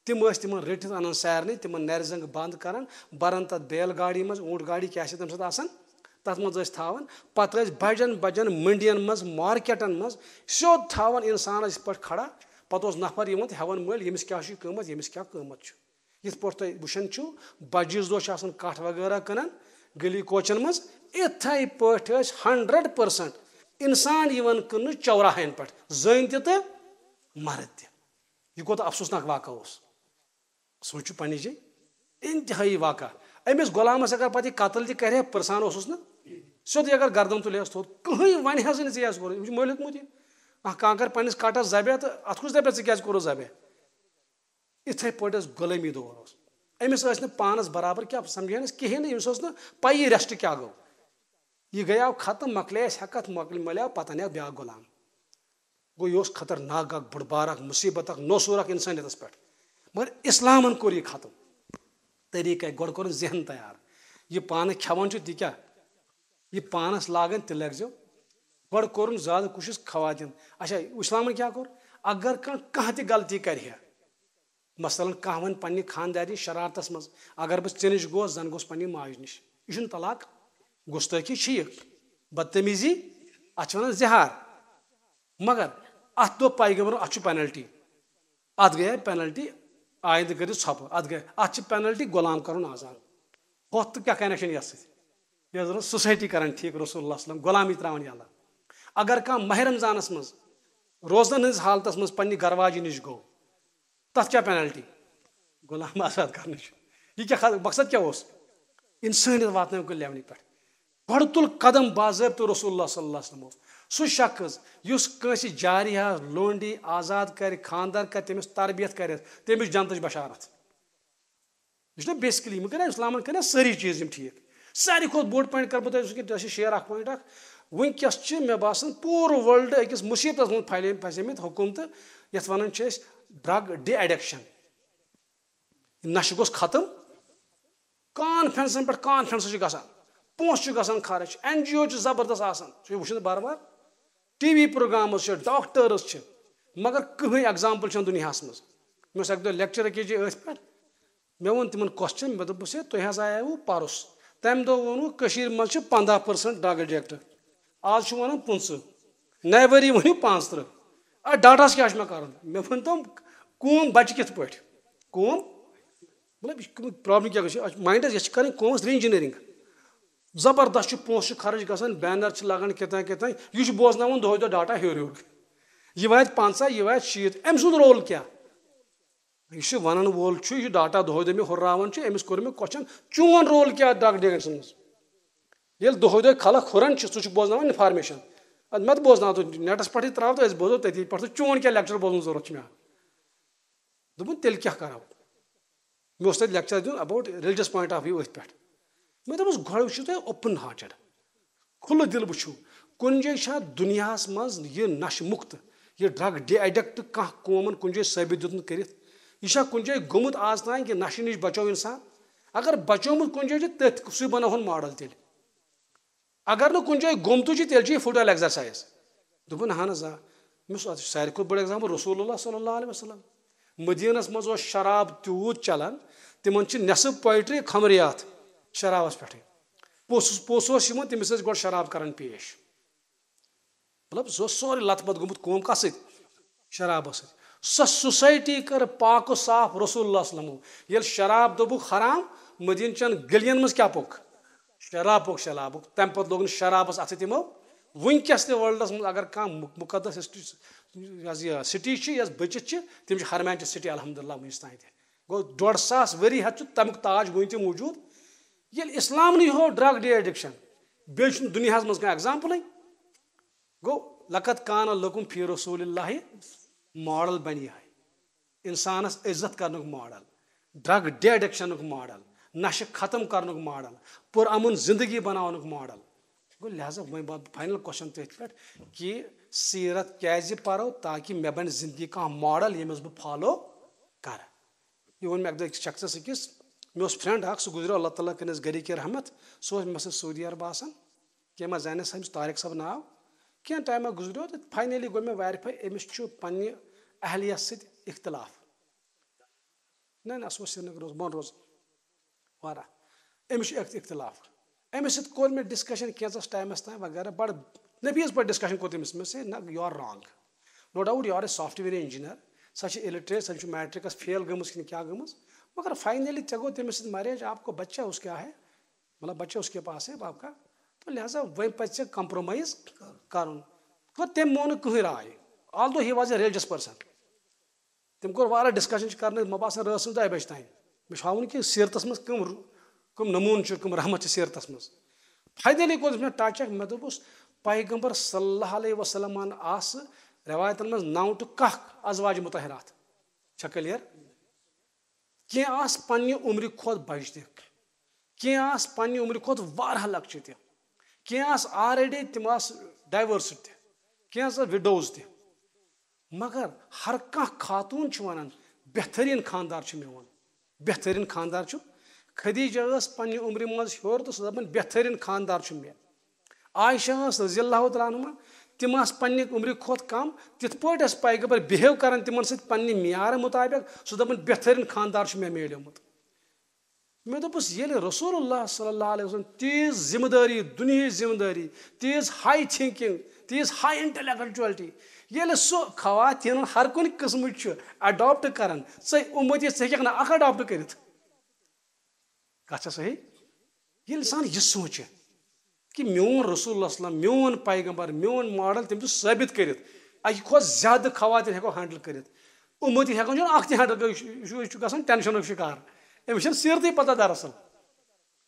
S1: तिम रटित अन सारे तिम नर जंग बंद कर बरन तथ बैल गाड़ी मज ऊँट गाड़ी क्या तम सत तथ मज थावन पत बजन बजन मंडियन मज मार्केटन मज सोद थावन इंसान पे खड़ा पत नफर हेवन मल यमिस क्या कीमत यमिस क्या कीमत यथ पे तुम वो बजिस दह कठ वगैरह कनान गली कोचन मज इथे पे 100% इंसान कन चौराहन पे जन तो मर्द तह यह अफसोसनाक वाक़ सोचो पन्नी जाए इंतहाई वाक़ अमिस गुलामस अगर पे कतल तह पुरसान ना सोद अगर गर्दन तुले थोद कहीं वन कोर मल हेतमुत कर पन्निस कटस जबे तो अत कुछ दपे क्या कोर जबे इथे पे गुलामी दौर अमिस पानस बराबर क्या समझे कहें अमिस पी रेस्ट क्या गो यह गया खत्म मकल हेकत मल पत अन ब्या गुलाम गो यह खतरनाक बुढ़ बार मुसीबत नौसूर इंसानियत पे मगर इस्लामन कोर यह खत्म तरीक़ गोड़ कोर जहन तैयार यह पान खेवान ती क्या यह पानस लागन तह लगो गोड़ कोर ज्यादा कुछ खवातिन अच्छा इस्लामन क्या कोर अगर कह गलती कर मसलन कह वन पन्ने खानदारी शरारतस मज अगर बह ऐ नश गोस जन गोस पन्ने माज नश यह तलाक गुस्तखी बदतमीजी अत वन जहार मगर अत दो पैगम्बर अत पेनल्टी अत गई पेनल्टी आयद कर छप अत गई अत पेनल्टी गुलाम कर आजाद होत क्या कनेक्शन ये सह सोसाइटी कर ठीक रसूल गुलामी त्रावन यल्ला अगर कह माह रमजानस मज रोजन हज हालत मज पन्ने गरवाजी नश गो तथ क्या पेनल्टी गुलाम आजाद कर यह क्या मकसद क्या इंसानियत वात लेवल पे गोड़ तुल कदम बाज़ाब्त रसूलुल्लाह सल्लल्लाहु अलैहि वसल्लम सह शख्स युस जारिया लोंडी आजाद कर खानदार कर तमिस तरबियत कर तमिस जनत बशारत यह बेसिकली कर इस्लाम कर सारी चीज़ ठीक सारी खुद बोड़ पॉइंट कर बह शेयर अ पॉइंट वनकस मे बासान पूर वर्ल्ड अकिस मुसीबत मज फसमित हुकूमत यथ वन ड्रग डी एडिक्शन नश गोस खत्म कॉन्फ्रेंसन पे कॉन्फ्रेंस गसान पोस गसान खर्च NGO जबरदस्त आसान वो बार बार TV प्रोग्राम डॉक्टर्स मगर कहीं एग्जाम्पल दुनिया मज मे अक दह लेक्चर अकीज पे मे वो तिमन क्वेश्चन मे दोपस तुह आयु परस तम दह वोन मज 15% ड्रग एडिक्ट आज वन 15 नए वरी वन 35 डाटा क्या मे कर मे वन तुम कूम बच कित पे कूम मतलब प्रॉब्लम क्या गई माइंडस कर री इंजीनियरिंग जबरदस्त पोस खर्च गसान बैनर लगान कत यह बोजन दह दह डाटा हर हर यह वात 50 यह वात 60 अम सुंद रोल क्या यह वन वोल यह डाटा दह दह मे हुर्रावन अमिस कोर मे क्वेश्चन चोन रोल क्या ड्रग एडिक्शन ये दह दह खलक हुरन सह बोजन इन्फॉर्मेशन मत बोजना तो नेटस पे त्रो तो बोजो तथी पे चोन क्या लेक्चर बोजन जरूरत मे दोपन तेल क्या करो मे तक लेक्चर दिन about religious point of view पे मे दोपस गोड़ वो तुम ओपन हार्टेड खुल दिल वो कुन जाए दुनिया मज यह नश मुक्त यह ड्रग डी एडिक्ट कह कौमन कुन जाए साबित दित कर यह कुन जाए गोमुत आज तान कि नश नश बचो इंसान अगर बचोमुत कुन जाए तथ सह बनोन मॉडल तेल अगर न कुन जाए गोमत तेल फुटबॉल एक्सरसाइज दोपन अहन आ सारे खुद बड़ एग्जाम्पल रसूलुल्लाह सल्लल्लाहु अलैहि वसल्लम मदीनस मज शराब तूत चलान तिमन नेसफ पोइट्री खमरियात शराबस पे पोस तमिस गो शराब कर पेश मतलब सह सोरे लत पत गोमुत कौम कस शराब सो सोसाइटी कर पाक साफ रसूलुल्लाह सल्लल्लाहु अलैहि वसल्लम शराब दोबुक हराम मदीन चन गलियन मज क्या पोक शराबुक शराबुक तम पत लोग शराबस अथ तमो वनकस वर्ल्डस मज अगर कह मुकदस सिटी बचित तम हरमैन सिटी अल्हम्दुलिल्लाह वनस तान गो 1.5 वरी हत तमुक ताज वन तक मौजूद ये इस्लाम नी हो ड्रग डे एडिक्शन बे दुनिया मज कह एग्जाम्पल गो लकत कान लकुम फी रसूलिल्लाहि मॉडल बन यह इंसानस इज्जत कर model drug de addiction model नश खत्म कर मॉडल पुरअमन जिंदगी बनावन मॉडल गो लिहाजा वह फाइनल क्वेश्चन तथ पे कि सीरत क्या परो ताकि मे बन जिंदगी कह मॉडल यमस बह फॉलो कर यह वो मे अक शख्स अकिस मे फ्रेंड सह गुजरो अल्लाह ताला कनिस गरिक रहमत सह मे सऊदी अरब आसान क्या मे जानिस अमिस तारिक सब नाव क्या टाइम गुजरो तो फाइनली गो मे वेरीफाई अमिस पन्ने अहलियत सत इख्तिलाफ ना सह श्रीनगर बन रोज वारा अमिस इख्तिलाफ अमिस सत कोर मे डिस्कशन कैंस टाइमस तान वगैरह बड़ नबीस पे डिस्कशन कोर तमिस मे ना you are wrong no doubt you are a software engineer सह इलिटरेट सह मैट्रिकस फेल गमस कि क्या गमस मगर फाइनली चे गो तमिस मैरिज आपको बच्चा उस क्या है मतलब बच्चा उसके पास है आपका तो लिहाजा वह पे कंप्रोमाइज कर तम मोन कहीं राय although he was a religious person तम कोर वारा डिस्कशन कर मे बासान रस 2 बजे तान मे हावन कि सीरतस मज कम नमून कम रहमत सीरतस मज फाइनली कोर मे टच मे दोपस पैगंबर सल्लल्लाहु अलैहि वसल्लम आस रवायतन मज 9 to 10 अजवाज मुतहरात छा क्लियर क्या आस पन्ने उम्र खोत बज तक क्या आस पन्ने उम्र खोत वारह लक्ष्य तक क्या आस ऑलरेडी तिम आस डाइवर्स तक क्या विडोज तक मगर हर कह खातून वन बेहतरीन खानदार मे वन बेहतरीन खानदार खदीजा पन्ने उम्र मज हेर तो सह दपान बेहतरीन खानदार मे आयशा रज़ियल्लाहु तआला अन्हा तिम पन्ने उम्र खोत कम तिथ पे पैगंबर बिहेव कर तिमन सत पन्ने मियार मुताबिक सह दपान बेहतरीन खानदार मे मिलोमुत मे दोपस ये रसूलुल्लाह सल्लल्लाहु अलैहि वसल्लम तीज जिम्मेदारी दुनिया जिम्मेदारी Teej high thinking Teej high intellectuality ये सह खवातीन हर कुन किस्म अडॉप्ट कर उम्मती हेक अख अडॉप्ट कर कथ सही ये इंसान यह सोच कि मोन रसूलुल्लाह सल्लल्लाहु अलैहि वसल्लम मोन पैगंबर मोन मॉडल तम साबित कर अ ज्यादा खवातीन हेको हैंडल कर उम्मती हेकान अख हैंडल ग टेंशन शिकार अमिस सीरत पता दरअसल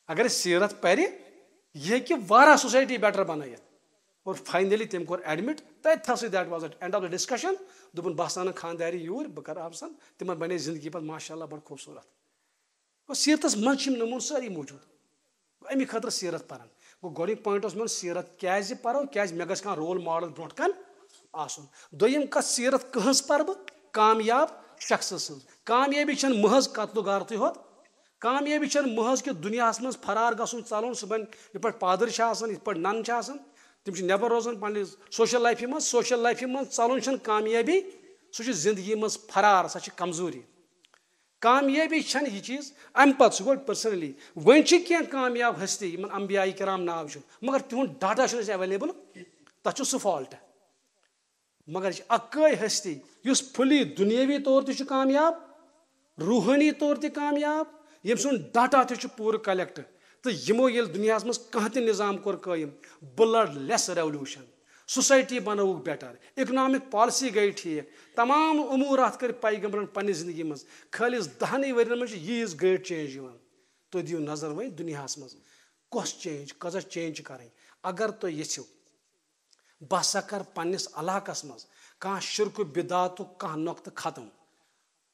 S1: अगर सीरत पर यह वारा सोसाइटी बेटर बन और फाइनली तम कोर एडमिट तथी that was end of the discussion दोपन बह आन खानदारी यूर बह कर आपसन तिम बने जिंदगी पे माशाअल्लाह बड़ खूबसूरत गो सीरतस मज नमून सारी मौजूद अमि खतर सीरत पान गो गोडिक पॉइंट मे सीरत क्या परो क्या मे गह रोल मॉडल ब्रोट कन आसन दोयम कत सीरत कहस पर कामयाब शख्स सज कामयाबी महज कत्ल गारत होत कामयाबी महज कि दुनिया मज फरार गन चलन सह बन ये पादर ये नन तम नबर रोजान पे सोशल लाइफ मज चलन कामयाबी सह जिंदगी मज फरार सह कमजोरी कामयाबी यह चीज अम पे सह गो पर्सनली वन क्या कामयाब हस्ती अम्बिया कराम नाव मगर तिहुद डाटा एवेलेबल तथ सह फॉल्ट मगर अक्कई हस्ती फुली दुनियावी तौर तह कामयाब रूहानी तौर तह कामयाब यम सुन डाटा तह पूरा कलेक्ट तो यमो ये दुनिया मज कह निज़ाम कोर कायम ब्लड लेस रेवल्यूशन सोसाइटी बनवुक बेटर इकनॉमिक पॉलिसी गई ठीक तमाम उमूरात कर पैगंबरन पन्ने जिंदगी मज खालिस 10 वरियन मज यीज ग्रेट चेंज तो दियो नजर वही दुनिया मज कस चेंज कस चेंज कर अगर तो यू बह सा कर पन्निस इलाकस मज कह शिरक बिदात कह नुक्त खत्म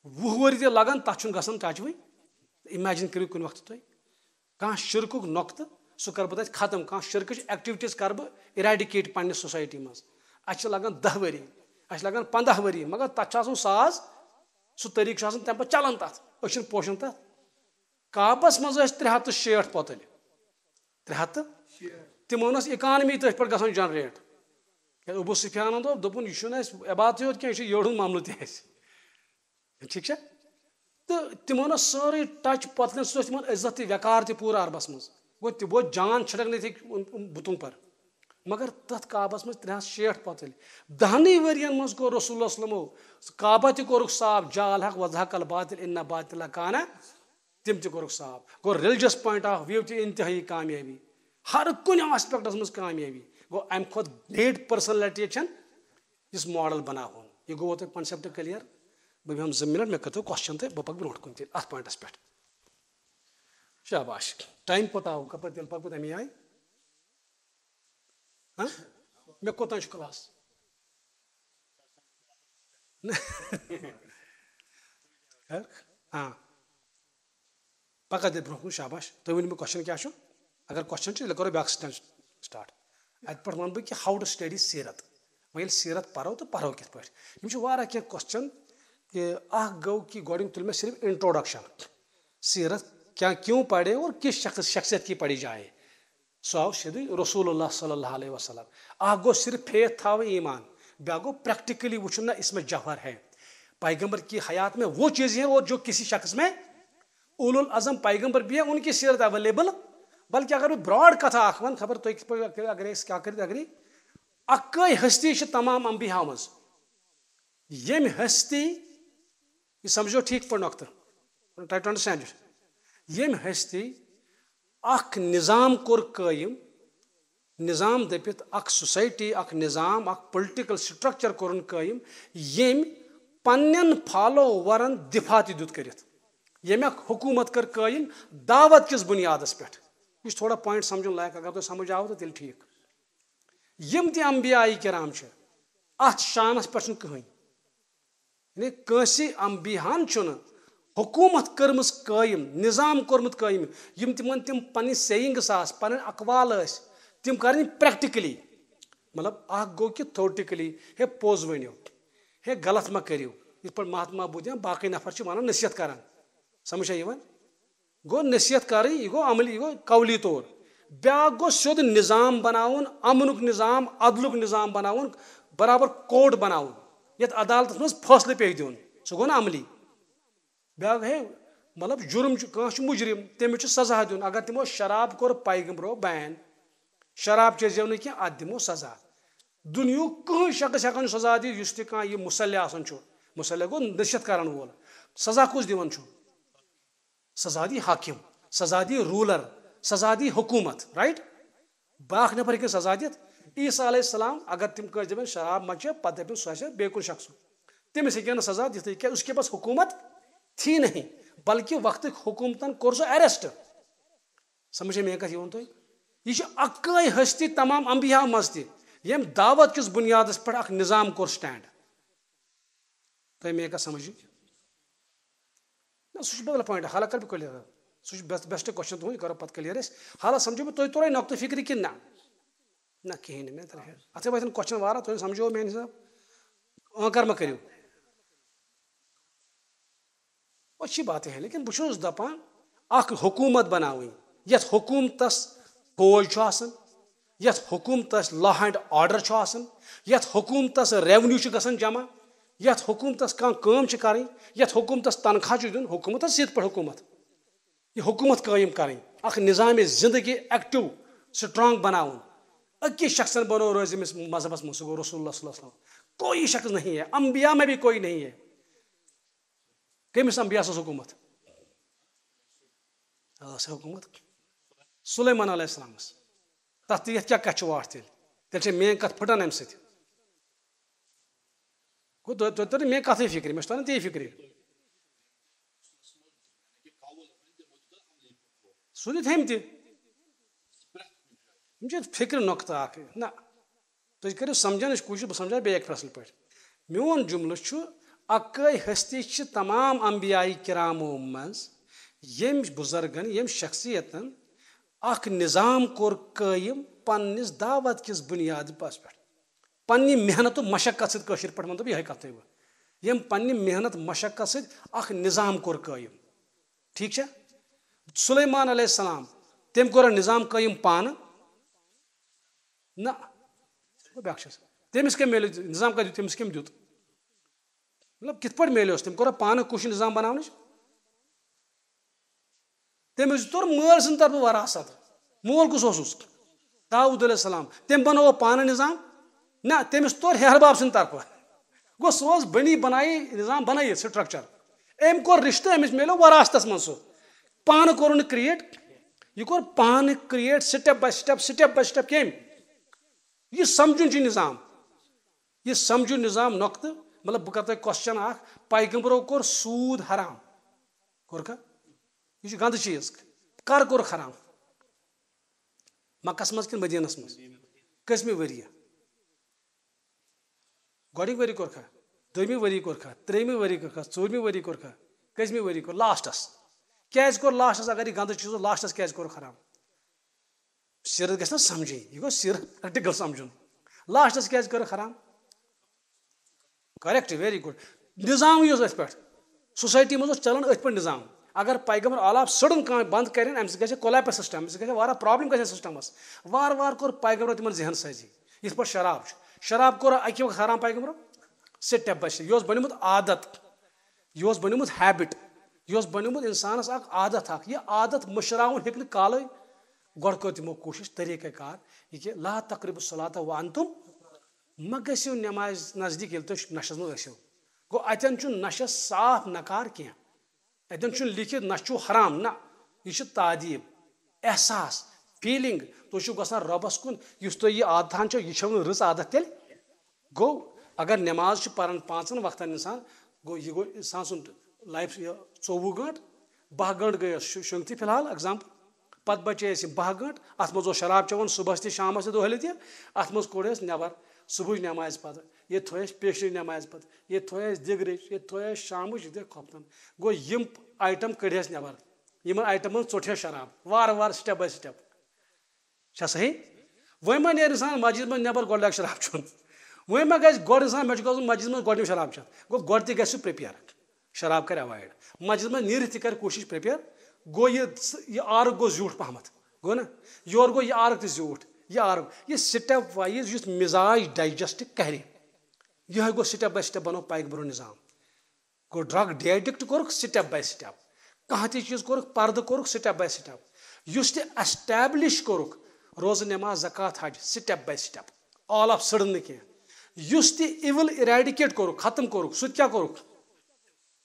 S1: 20 वरी ते लगन तथ गसन टचवई इमेजिन करू कुन वक्त तुम कह शिरक नुक्त सह कर बह खत्म कह शिरक एक्टिविटीज कर बह इरेडिकेट पन्ने सोसाइटी मज अ लगन 10 वरी अ लगन 15 वरी मगर तथ साज सह तरीक तम पे चलान तथ पोषण तथ काबस मज 360 पोतल 300 तमो इकानमी तथ पे गसन जनरेट अबू सुफियान दोपन यह इबादत योत क्या योड़ मामल ठीक है तो तमो सारे टच पतलन सह इज्जत वकार पूरा अरबस मज गो जान छिड़क बुतों पर मगर तथ काबस मज 360 पतल 10 वरियन मज को रसूल सल्लमो काबा त कोरुक साफ जाल हक वजहकल बातिल इन्ना बातिल काना तिम त कोरुक साफ गो रिलीजियस पॉइंट ऑफ व्यू त इंतहाई कामयाबी हर कुन एस्पेक्टस मज कामयाबी गो अम खुद ग्रेट पर्सनैलिटी छन इस मॉडल बनावन ये गो तो कॉन्सेप्ट क्लियर बह हम 2 मिनट मे कतो क्वेश्चन तो बह पक ब्रोट कुन तेल अत पॉइंटस पे शाबाश टाइम पता कपर तेल पक अमी आय हाँ मे कोतान क्लास हाँ पका दे ब्रोह शाबाश तुम वन मे क्वेश्चन क्या अगर क्वेश्चन तेल करो बैक स्टार्ट अत पे वन बह कि हाउ टू स्टडी सीरत वो सीरत पढ़ो तो पढ़ो कित पे क्वेश्चन कि गो कि गोड़ तुल मे सिर्फ इंट्रोडक्शन सीरत क्या क्यों पढ़े और किस शख्सियत की पढ़ी जाए सो आओ सीधे रसूलुल्लाह सल्लल्लाहु अलैहि वसल्लम गो सिर्फ फेथ था ईमान ब्या गो प्रैक्टिकली वो ना इसमें जौहर है पैगंबर की हयात में वो चीज़ें हैं और जो किसी शख्स में उलुल अज़म पैगंबर भी है उनकी सीरत अवेलेबल बल्कि अगर ब्रॉड कथा वन खबर तो अगर क्या कर अगर अक्कई हस्ती तमाम अंबिया मज यम हस्ती ये समझो ठीक पर नक्त ट्राई टू अंडरस्टैंड इट यम हस्ती अख निज़ाम कोर कायम निज़ाम दपित अख सोसाइटी अख निज़ाम अख पॉलिटिकल स्ट्रक्चर कोरन कायम यम पन्नन फॉलोवरन दिफा दुत करित यम हुकूमत कर कायम दावत किस बुनियादस पे यह थोड़ा पॉइंट समझन लायक अगर तो समझ आओ तो तेल ठीक यम ते अंबिया किराम अत शानस पे कहें कंसी अंबियान हुकूमत कर्मस कायम निज़ाम कोर्मुत कायम यम तिम पन्नी सेयिंग्स पन्न अकवाल तिम कर प्रैक्टिकली मतलब गो कि थोटिकली हे पोज वनो हे गलत मा करो इत पे महात्मा बुद्ध या बाकी नफर वन नसीहत करान समझ गो नसीहत कर यह गो अमली यह गो कौली तौर ब्या गो सोद निज़ाम बनाउन अमनुक निज़ाम अदलुक निज़ाम बनाउन बराबर कोड बनाउन ये अदालत मज फैसले पे दिन सह गो ना अमली ब्या है मतलब जुर्म मुजरिम तमिस सजा दिन अगर तमो शराब कोर पैगंबरो बैन शराब चेजो ना क्या अत दिमो सजा दुनिया कहीं शख्स हेकान सजा दी युस तह यह मुसल्ले आसान मुसल्ले गो नसीहत करान वोल सजा कुछ दिवन सजा दी हाकिम सजा दी रूलर सजा दी हुकूमत राइट बाख नफर के सजा दित ईसा अलैहिस्सलाम अगर तिम कर दपन शराब मचे पत दपन सह बेकुन शख्स तमिस हे सजा दित क्या उसके पास हुकूमत थी नहीं बल्कि वक्त हुकूमतन कोर सो अरेस्ट समझे मे कथ तुम यह अक्कई हस्ती तमाम अंबिया मज तम दावत किस बुनियादस पे निज़ाम कोर स्टैंड तो मे कथ समझ सह बदल पॉइंट हाला कर क्लियर सह बेस्ट क्वेश्चन तुम करो पे क्लियर हाला समझो तुम तोर नक्त फिक्र कि ना कहें मे अत वतन क्वेश्चन वारा तुम समझो मेन हिसाब कर मा करो अच्छी बात है लेकिन बहुत दपान हुकूमत बनावी यथ हुकूमतस फौज यथ हुकूमतस लॉ एंड ऑर्डर यथ हुकूमतस रेवन्यू गसन जमा यथ हुकूमतस काम करें यथ हुकूमतस तनख्वाह दिन हुकूमत सीध पे हुकूमत यह हुकूमत कायम करें निज़ाम जिंदगी एक्टिव स्ट्रांग बनाउन अकिस शख्सन बनो रोज मजहबस में गो रसूलुल्लाह सल्लल्लाहु अलैहि वसल्लम कोई शख्स नहीं है अंबिया में भी कोई नहीं है कमिस अंबिया हुकूमत हुकूमत सुलेमान अलैहिस्सलाम तथ क्या कथ वाट तेल मेन कथ फटान अम सत गो तर मे कथ फिक्र मे तर ती फिक्र सह दित हम फिक्र नक्त ना तुम करो समझान कोशिश बह समझा बे फसल पे मोन जुमल अक्कई हस्ती तमाम अंबिया किरामो मज यम बुजुर्गन यम शख्सियतन निज़ाम कोर कायम पन्निस दावत किस बुनियाद पे पन्नी मेहनत मशक्कत सर पे मतलब यह कथ यम पन्नी मेहनत मशक्कत सर निज़ाम कोर कायम ठीक है सुलेमान अलैहिस्सलाम तम कोर निज़ाम कायम पान ना तमिस क्या मिल निज़ाम का तमिस कम दुत मतलब कित पे मिले तम कोर पान कुछ निज़ाम बनाने तमिस तोर मल सद तरफ वरासत मोल कुस दाऊद अलैहिस्सलाम तम बनो पान निज़ाम ना तमिस तोर हेहरबाब सिंद तरफ गो सह बनी बनाई निज़ाम बनाई स्ट्रक्चर अम कोर रिश्ते अमिस मिलो वरासतस मन सह पान कोर क्रिएट यह कोर पान क्रिएट स्टेप बाय स्टेप कम यह समझुन निज़ाम यह समझुन निज़ाम नक्त मतलब बह कर क्वेश्चन पैगम्बरों कोर सूद हराम कोर यह गंद चीज कर कोर हराम मक्कस मज कि मदीनस मज कसमे वरी गोडिक वरी कोर दोमी वरी कोर त्रेमी वरी कोर चोरमी वरी कोर कसमे वरी कोर लास्टस क्या कोर लास्टस अगर यह गंद चीज लास्टस क्या कोर हराम सीरत गस समझी यह गो सीरत प्रैक्टिकल समझुन लास्टस क्या कर हराम करेक्ट वेरी गुड निज़ाम अथ पे सोसाइटी मज चलान अथ पे निज़ाम अगर पैगम्बर आलाप सड़न कह बंद कर अमे कोलैप्स सिस्टम अमे प्रॉब्लम गई सिस्टमस वार वार कोर पैगम्बर तिमन जहन साजी यथ पे शराब कोर अकि वक्त हराम पैगम्बर स्टेप बाय स्टेप यह बनुत आदत यह बनुत हैबिट यह बनुत इंसानस आदत यह आदत मशराउन हेक काल गोड़ कर तमो कोशिश तरीक़ कार यह ला तकरीब सलात वन तुम मा गो नमाज नज़दीक ये तुम नशस मो गो अतन नशस साफ नकार क्या अतन लिखित नशु हराम ना यह तादीब एहसास फीलिंग तुम गसान रबस कुन यह आदतान यह रच आदत तेल गो अगर नमाज पान 5 वक्तन इंसान गो यह गो इंसान सुन लाइफ 24 घंट 12 घंट गए शंगति फिलहाल एग्जाम्पल पत बचे 12 घंट अत मज शराब चवन सुबह तह शाम दोहल तह अत मज कोड़ नबर सुबह नमाज पत ये थोस पेशरी नमाज पत ये थोस दिग्रच ये थोस शाम ये खोपतन गो यम आइटम कड़स नबर इन आइटमन चोट शराब वार वार स्टेप बाय स्टेप सही वह मा नीर इंसान मस्जिद में नबर गोड़ शराब चुन वह मा गो गोड़ इंसान मे गो मस्जिद में गोड़ शराब चेन गो गोड़ तह प्रिपेयर शराब कर अवॉइड मस्जिद में नीर कर कोशिश प्रिपेयर गो यह आर्ग गो झूठ पहमत गो ना योर गो यह आर्ग झूठ यह आर्ग यह स्टेप वाइज युस मिजाज डाइजेस्ट कर यह गो स्टेप बाय स्टेप बनो पैगम्बर निज़ाम गो ड्रग डिएडिक्ट कोर स्टेप बाय स्टेप कह चीज कोर पर्द कोर स्टेप बाय स्टेप युस एस्टैब्लिश कोर रोज नमाज ज़कात हज step by step all of sudden कह युस इविल इरेडिकेट कोर खत्म कोर सह क्या कोर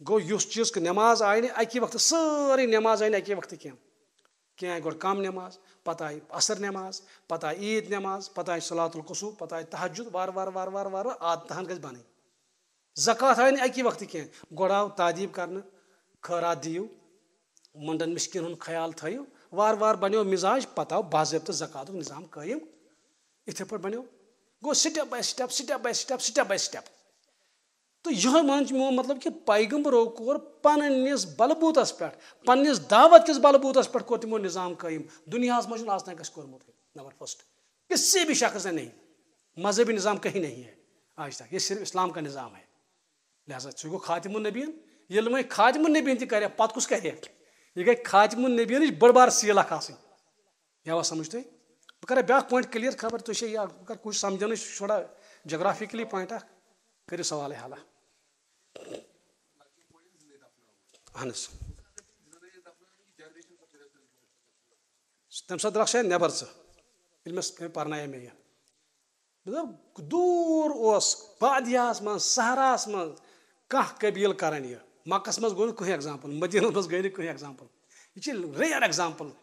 S1: गो युस चीज नमाज आय अकि वक्त सारी नमाज आय अकि वक्त क्या गो कम नमाज पत आई असर नमाज पत आई ईद नमाज पत आई सलातुल कुसूफ पत आई तहज्जुद वार वार वार वार वार आदतहन गज बन ज़कात आय अकि वक्त क्या गोड़ आव तादीब कर खैरात दियो मंडन मिस्किन हुन ख्याल थो वार वार बनो मिजाज पत आव बाज़ाब्त ज़कात निज़ाम कायम इथे पे बनो गो step by step step by step step by step तो यह मान मो मतलब कि पैगम्बरों कोर पन्निस बलबूतस पे पन्निस दावत किस बलबूतस पे कोर तिमो निज़ाम कायम दुनिया मज आज तक कोर्मुत नंबर फर्स्ट किसी भी शख्स ने नहीं मजहबी निज़ाम कहीं नहीं है आज तक ये सिर्फ इस्लाम का निज़ाम है लिहाजा सह गो खातिमुन नबीन ये वह खातिमुन नबीन तह पत कुछ कर यह गई खातिमुन नबीन बड़ बार सील आवा समझ तुम बह कर ब्या पॉइंट क्लियर खबर तुम कर कुछ समझन थोड़ा जोग्राफिकली पॉइंट कर सवाल हाला अहन तम सात द्रख नबर मे पर्नाय मे यह मतलब दूर बादियास मज सहरास मज कह कबील करान यह मक्कस मज गो कहीं एग्जाम्पल मदीनस मज गई कहीं एग्जाम्पल यह रेयर एग्जाम्पल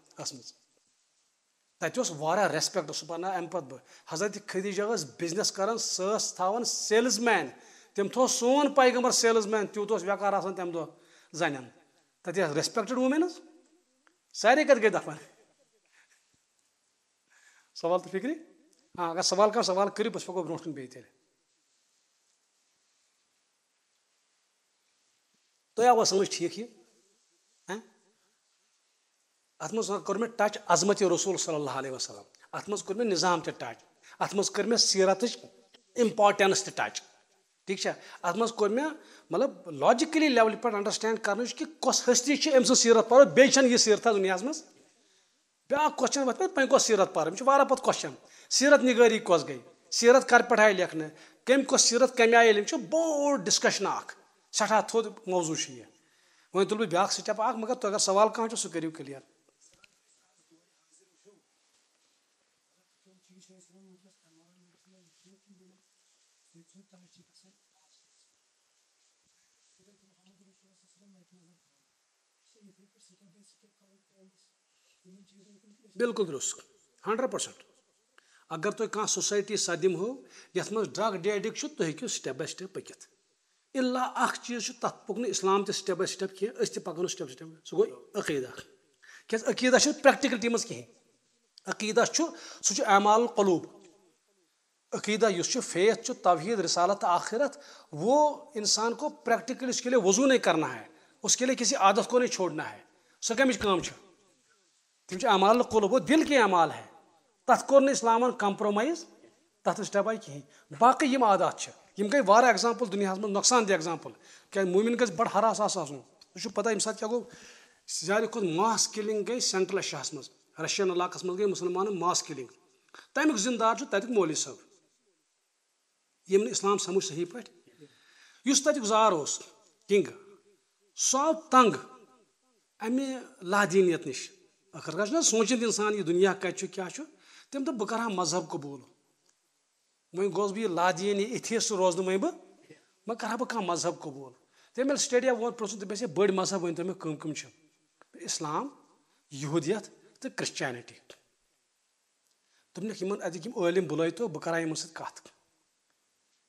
S1: तत रेस्पेक्ट सह बना अम पे हजरत खदीजा बिजनेस कर सह सेल्समैन तम थो सोन पैगम्बर सेल्समैन तूत वेकार आसान तम दो जन तत रेस्पेक्टेड वुमेन सारे कत गई दफन सवाल तो फिक्री हाँ अगर सवाल कह सवाल करो बस पको ब्रो बे तेल तो आवा समझ ठीक यह अत मज कोर मे टच अजमत रसूल सल्लल्लाहु अलैहि वसल्लम अत मज कोर मे निज़ाम ते टच अत मज कोर मे सीरत इम्पार्टेंस ते टच ठीक है अत मज कोर मे मतलब लॉजिकली लेवल पे अंडरस्टैंड कर कि कस हस्ती अम सीरत पो बे यह सीरत दुनिया मज ब्या क्वेश्चन वत पे पे कस सीरत पर वारा पत क्वेश्चन सीरत निगरी कस गई सीरत कर पे आए लिखने कम कस सीरत कम आए बोड़ डिस्कशन सठा थोद मौजू यह वो तुल बह ब्या स्टेप मगर तो अगर सवाल कह सह करो क्लियर बिल्कुल दुरुस्त 100%. अगर तुम कह सोसाइटी सा दिमो यथ मज ड्रग डेडिक्ट तुम हेको स्टेप बाय स्टेप पकित इल्ला अख चीज तथ पुक इस्लाम ते स्टेप बाय स्टेप कह पको स्टेप स्टेप सह गो अकीदा क्या अकीदा प्रैक्टिकलिटी मज कहें अकीदा सह अमाल कलूब अकीदा फेथ तवहीद रिसालत आखिरत वो इंसान को प्रैक्टिकली उसके लिए वजू नहीं करना है उसके लिए किसी आदत को नहीं छोड़ना है सह कमिच काम तम अमाल कलूब वो दिल के अमाल है तथ कोर इस्लामन कंप्रोमाइज तथ स्टेप आई कहें बाकी यम आदात यम गई वारा एग्जाम्पल दुनिया में नुकसान दे एग्जाम्पल क्या मोमिन गज बड़ हरास आसन तुझे पता अम साथ क्या गो सारे खुद मास किलिंग गई सेंट्रल एशियास मज रशियन इलाकस मज गई मुसलमान मास किलिंग तमिक जिमदार तक मौलवी साहब यम इस्लाम समझ सही पे तक जार किंग सह तंग अमे लादीनियत नश आखिर सोचन इंसान यह दुनिया कत क्या तम तो बह कर मजहब कबूल वह गोस बह लादीन एथियस्ट रोज वह बह कर बह मजहब कबूल तम स्टडी वो पृन दस बड़ मजहब वन तो मे कम इस्लाम यहूदियत तो क्रिश्चियनिटी दोपन अदिक आलिम बुल तो बह कर कत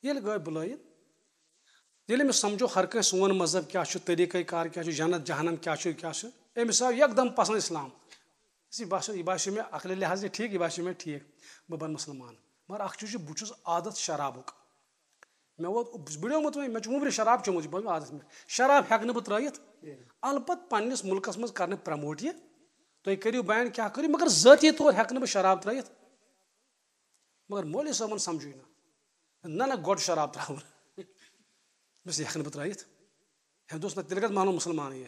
S1: ये गई बुलात ये मे समझो हर कह सोन मजहब क्या तरीक़ कार क्या जन्नत जहनम क्या अमिस आव एकदम पसंद इस्लाम यह बासे मे अकल लिहाज ठीक यह बासे मे ठीक बह बन मुसलमान मगर अख चीज बहुत आदत शराबुक मे वो बुड़ोमुत वो मे उम्र शराब चोमुत बह आदत मे शराब हेक बह त्रयित अलबत् पन्निस मुल्कस मज कर प्रमोट यह तुम करो बैन क्या करो मगर ज़ाती तौर हेक बह शराब त्रयित मगर मौलवी साहबन समझुई ना गोड शराब त्रावन बस हेक बह त्रयित हम दोस तेल गो मानो मुसलमान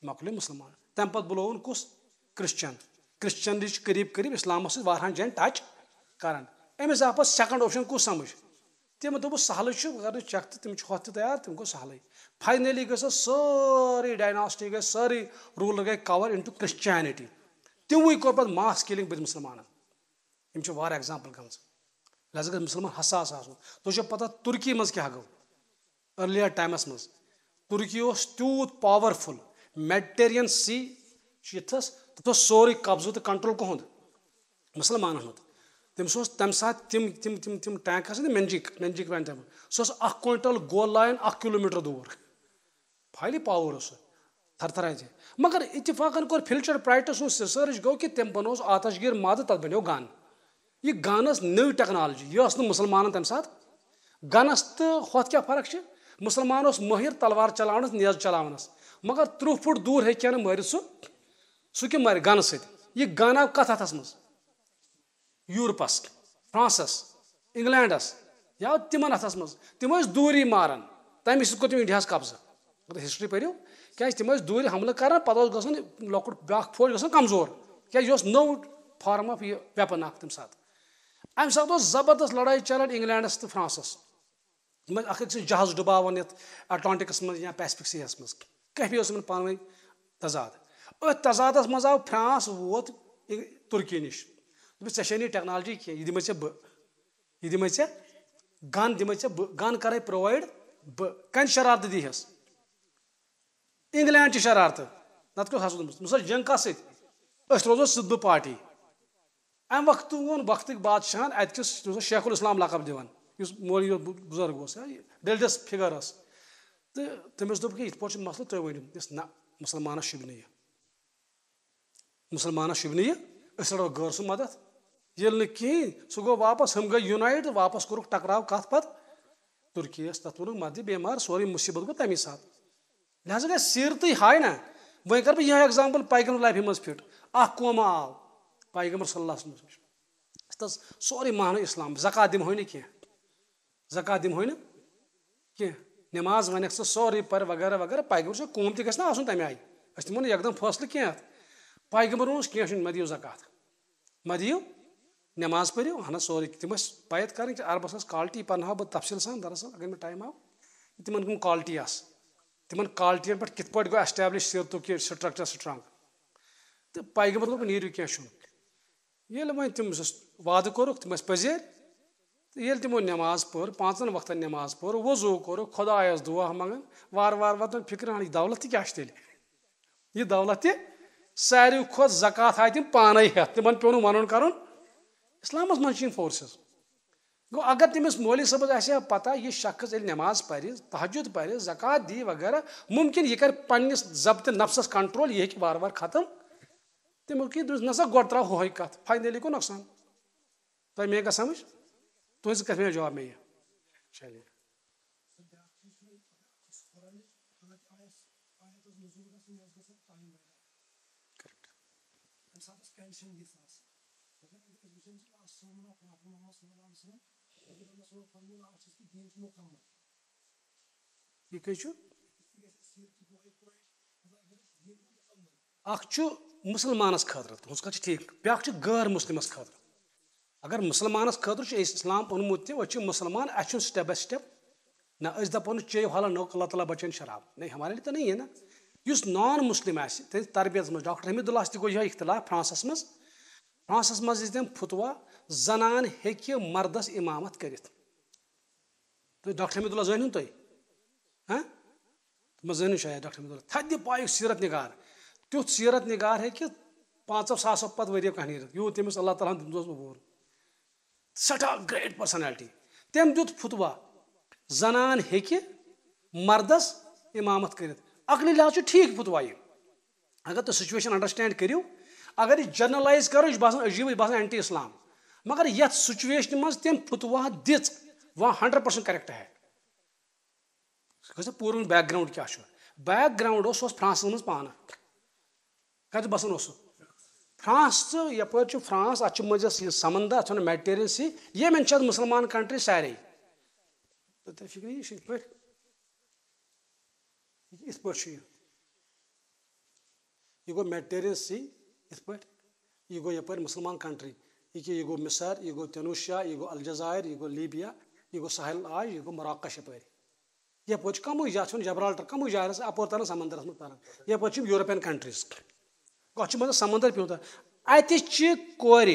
S1: मकल मुसलमान तम पे बुलोन कुस क्रिश्चियन करीब करीब इस्लामस जान टच कर अमिस आप सेकंड ऑप्शन कुस समझ तम दोप सहल अगर चेक तो तम होत तैयार तम गो सहल फाइनली गई सारी डायनास्टी गई सारी रूल गई कवर इनटू क्रिश्चियनिटी तमवे कोर पे मास किलिंग बद मुसलमान वार एग्जाम्पल गम लिहाजा गई मुसलमान हसास तुझे पता तुर्की मज क्या गो अर्लियर टाइमस मज तुर्की तूत पावरफुल मेडिटेरियन सी यथस तथ सोरे कब्जो तो कंट्रोल कहद मुसलमान हूँ तम सात तिम तिम तिम तिम टैंक मेंजिक वन तम सह क्विंटल गोल लाइन 1 किलोमीटर दूर फाइली पावर थर थर मगर इतफाकन कोर फिल्चर प्राइटस रिसर्च गो कि तम बनो आतशगीर माद तथ बनो गन यह गनस नई टेक्नोलॉजी यह मुसलमान तम सात गनस तो होत क्या फर्क मुसलमान माहिर तलवार चलावनस नेज चलावनस मगर 30 फुट दूर हे मार सह क्या मार गन सह गन आव कत हथस मज यूरोपस फ्रांसस इंग्लैंडस या तिमन हथस मज तम दूरी मारान तमें सह तम इंडिया कब्जा हिस्ट्री पढ़ो क्या तम दूर हमल कर पे गन लकुट ब्या फौज ग कमजोर क्या नौ फॉर्म ऑफ वेपन तम सात अम सात जबरदस्त लड़ाई चलान इंग्लैंडस तो फ्रांसस जहाज डुबावन अटलांटिकस मज या पैसिफिक सीयस मज कह पान तजाद तजादस मज आव फ्रांस वोत तुर्की नश ऐ टेक्नोलॉजी कह यह दिमे गन दिमे गन कर प्रोवाइड कन शरारत दीहस इंग्लैंड शरारत नत कस हस जंग कस रोजो सिद्ध पार्टी अम वक्त वोन वक्त बादशाहन अतकिस शेखुल इस्लाम लकब दिवान मौलवी बुजुर्ग रिलीजियस फिगर तो तमिस दोप कि पे मसल तुम वन ना मुसलमान शुभ यह मुसलमान शुभ यह रो गौर सह मदद ये कहें सह गो वापस हम गई यूनाइट वापस कोर टकराव कत पे तुर्की तथ वो मत बेमार सोरे मुसीबत गो तमी सात लिहाजा गई सीरत हाय ना वह कर यह एग्जाम्पल पैगम्बर लाइफ मज फिट कौम आव पैगम्बर सल्लल्लाहु अलैहि सोरे मान इस्लाम ज़कात दिमहो न कह ज़कात दिमहो न कह नमाज वन सोरे पर वगैरह वगैरह पैगम्बर कौम तक तमें आई तमो एकदम फैसले कह पैगम्बर वो कह मे दियो ज़कात मे दियो नमाज पढ़ो हना सोरे तम पैत कर अरबस क्वालिटी पन्हा बह तफसील सान दरअसल अगर मे टाइम आव तिमन क्वालिटी तिमन क्वालिटियन पे कित गो एस्टैब्लिश सीरतुक स्ट्रक्चर स्ट्रांग तो पैगम्बर दोप नीरु कह ये वो तम वाद कोरुक तम पजेर ये तमो नमाज पढ़ 5 वक्तन नमाज पढ़ वजू कोर खुदायस दुआ मंगन वार वार वतन फिक्र यह दौलत क्या तेल यह दौलत सारे खोत ज़कात आय तिम पाने हेत तिमन पे वन कर इस्लामस मज फोर्सेस गो अगर तमिस मौलवी सबस आसे पता यह शख्स नमाज पढ़ तहज्जुद पढ़ ज़कात दी वगैरह मुमकिन यह कर पन्निस ज़ब्त नफ्सस कंट्रोल यह हेकि वार वार खत्म तमो कि नसा गोड़ त्रा हो कत फाइनली को नुकसान तो मे समझ तुज कथ मे जवाब मे चलिए मुसलमानस खतर तुज कत ठीक ब्या गैर मुस्लिमस खतर अगर मुसलमानस खतर इस्लाम ओनमुत मुसलमान अच्छे स्टेप बाय स्टेप ना दपान चेयो हाला नो अल्लाह ताला बचन शराब नहीं हमारे लिए तो नहीं है ना युस नॉन मुस्लिम तरबियत मज डॉक्टर हमीदुल्लाह गो यह इख्तिलाफ फ्रांसस मज तम फतवा जनान हेकि मर्दस इमामत करित तो डॉक्टर हमीदुल्लाह जानियो तुम हाँ तुम जानियो शायद डॉक्टर हमीदुल्लाह थद पायुक सीरत निगार तुथ सीरत निगार है कि 500 पत वरियो कह नीरत यू तमिस अल्लाह ताला दिमस बोर सठा ग्रेट पर्सनैलिटी तम दुत फतवा जनान हेकि मर्दस इमामत करित अकली लिहाज ठीक फतवा यह अगर तो सिचुएशन अंडरस्टैंड करियो अगर यह जनरलाइज करो यह बासान अजीब यह बासान एंटी इस्लाम मगर यथ सिचुएशन मज तम फतवा दिच वह 100% करेक्ट है पूर्व बैकग्राउंड क्या बैकग्राउंड फ्रांस मज पान कत बसान फ्रांस तो यपर फ्रांस अत मजस समंदर अत मेडिटेरियन सी ये मन मुसलमान कंट्री सारे फिक्र इत गो मेडिटेरियन सी इत यह गो यपर मुसलमान कंट्री यह गो मिसर यह गो तनुशिया यह गो अलजायर यह गो लीबिया यह गो साहिल आज यह गो मराकश यपर कम जा जबराल्टर कम जाय अपोर तरह समंदर मज तरह यपर यूरोपियन कंट्रीज अत समंदर पे अत कोर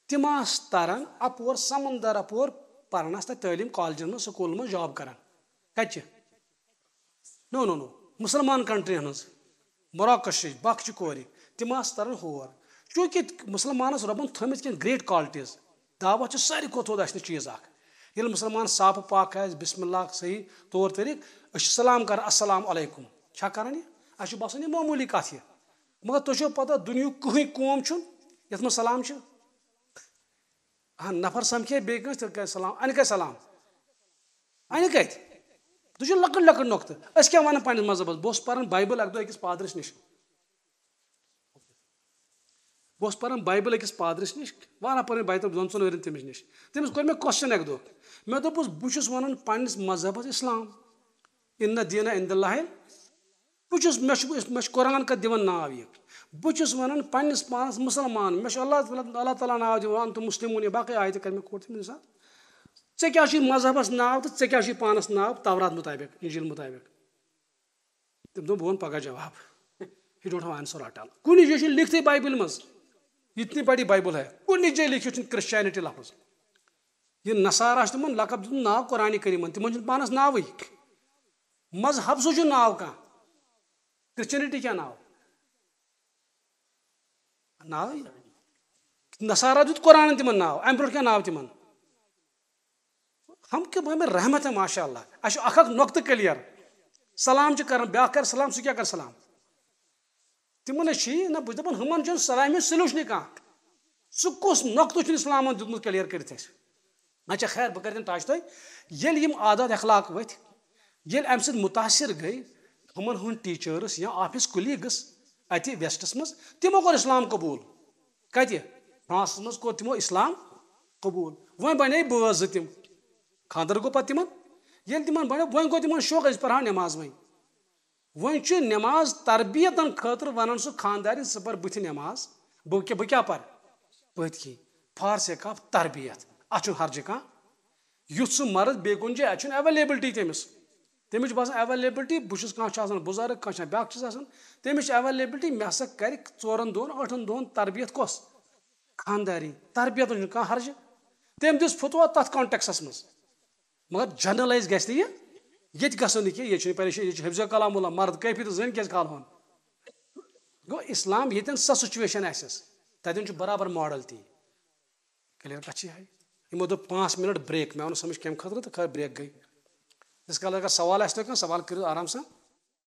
S1: तम तरन अपोर समंदर अपोर पानस तलीम कॉलेजन में स्कूल में जॉब कर कत नो नो नो मुसलमान कंट्री हज मराकश बख कोर तम तरन होर चूंकि मुसलमानस रबन थमित क्या ग्रेट क्वालिटीज दावत सारी थोद अस चीज ये मुसलमान साफ पाक बिस्मिल्लाह सही तौर तरीक सलाम कर अस्सलाम अलैकुम कर यह बसान यह मामूली कथ यह मगर तुझो पता दुनिया कहीं कौम ये मज सलाम हाँ नफर समखे बे सलाम अन कत सलाम अन कत तुझो लकट लकट नुकत क्या वन पे मजहबस बहुत पान बाइबल अक अकिस पादरस निश बहुत पान बाइबल अकिस पादरस निश वन पे बाइबल दोन चोन वर तमिस निश तमिस कोर मे क्वेश्चन अक दो मे दोपस बहुत वन पन्नस मजहबस इस्लाम इन्ना दीना इंदल्लाह मे कुरान का दिवन नाव यह बहुत वन पन्नस पानस मुसलमान मे अल्लाह ताला नाव दिवन तो मुस्लिमून बाकी आयत कर मे कोट ऐ क्या मजहबस नाव तो ऐ क्या पानस नाव तवरात मुताबिक इंजील मुताबिक तम दो बह पगह जवाब you don't have answer at all कुछ जगह लिखते बाइबल मज इतनी बड़ी बाइबल है कुछ जगह लिखित क्रिश्चियनिटी लफ्ज ये नसारा तम लकब दिन नाव कुरान करीम तिमन पानस नाव मजहब सो नाव कह क्रिश्चियनिटी क्या नाव नाव नसारा दुत कुरान तिमन नाव अम ब्रो क्या नाव तिमन हम के में रहमत है माशाअल्लाह अख नुकत क्लियर सलाम कर ब्या कर सलाम सह क्या कर सलाम तिमन ना बह दपान हमन सलाम सल्यूशन कह सह कुस नुकत इस्लाम दुत क्लियर कर अच्छा खैर बह कर टच तुम आदत अखलाक वथ ये अम मुतासर गई हमन हूँ टीचर्स या ऑफिस कुलीग्स अत वेस्टस मज तमो कोर इस्लाम कबूल कत फ्रांस मज कोर तमो इस्लाम कबूल वो बने बज तम खानदर गो पे ये तिम बने वो गो तिम शौक पढ़ा नमाज वो नमाज तरबियतन खतर वन सह खानदार पर बुथ नमाज बह क्या पर पथ की फार से कफ तरबियत अत हर्ज कह युथ सह मर्द बे कुन जाए अत एवेलेबिलिटी तमिस तमिस बसान एवेलेबिलिटी बहुत बुजुर्ग कह ब्या तमिस एवेलेबिलिटी मे हसा कर 4 दोन 8 दोन तरबियत कस खानदारी तरबियत कह हर्ज तम दिस फतवा तथ कॉन्टेक्सस मज मगर जनरलाइज गि ये गसन कि ये परेशान ये हिफ्ज़ कलामुल्लाह मर्द कैफी तो जन क्या काल गो इस्लाम ये सो सिचुएशन तथन बराबर मॉडल ती क्लियर कत है यमो दो 5 मिनट ब्रेक मे आव समझ कम खतर तो खैर ब्रेक गई इस काल अगर सवाल तो सवाल करो आराम से।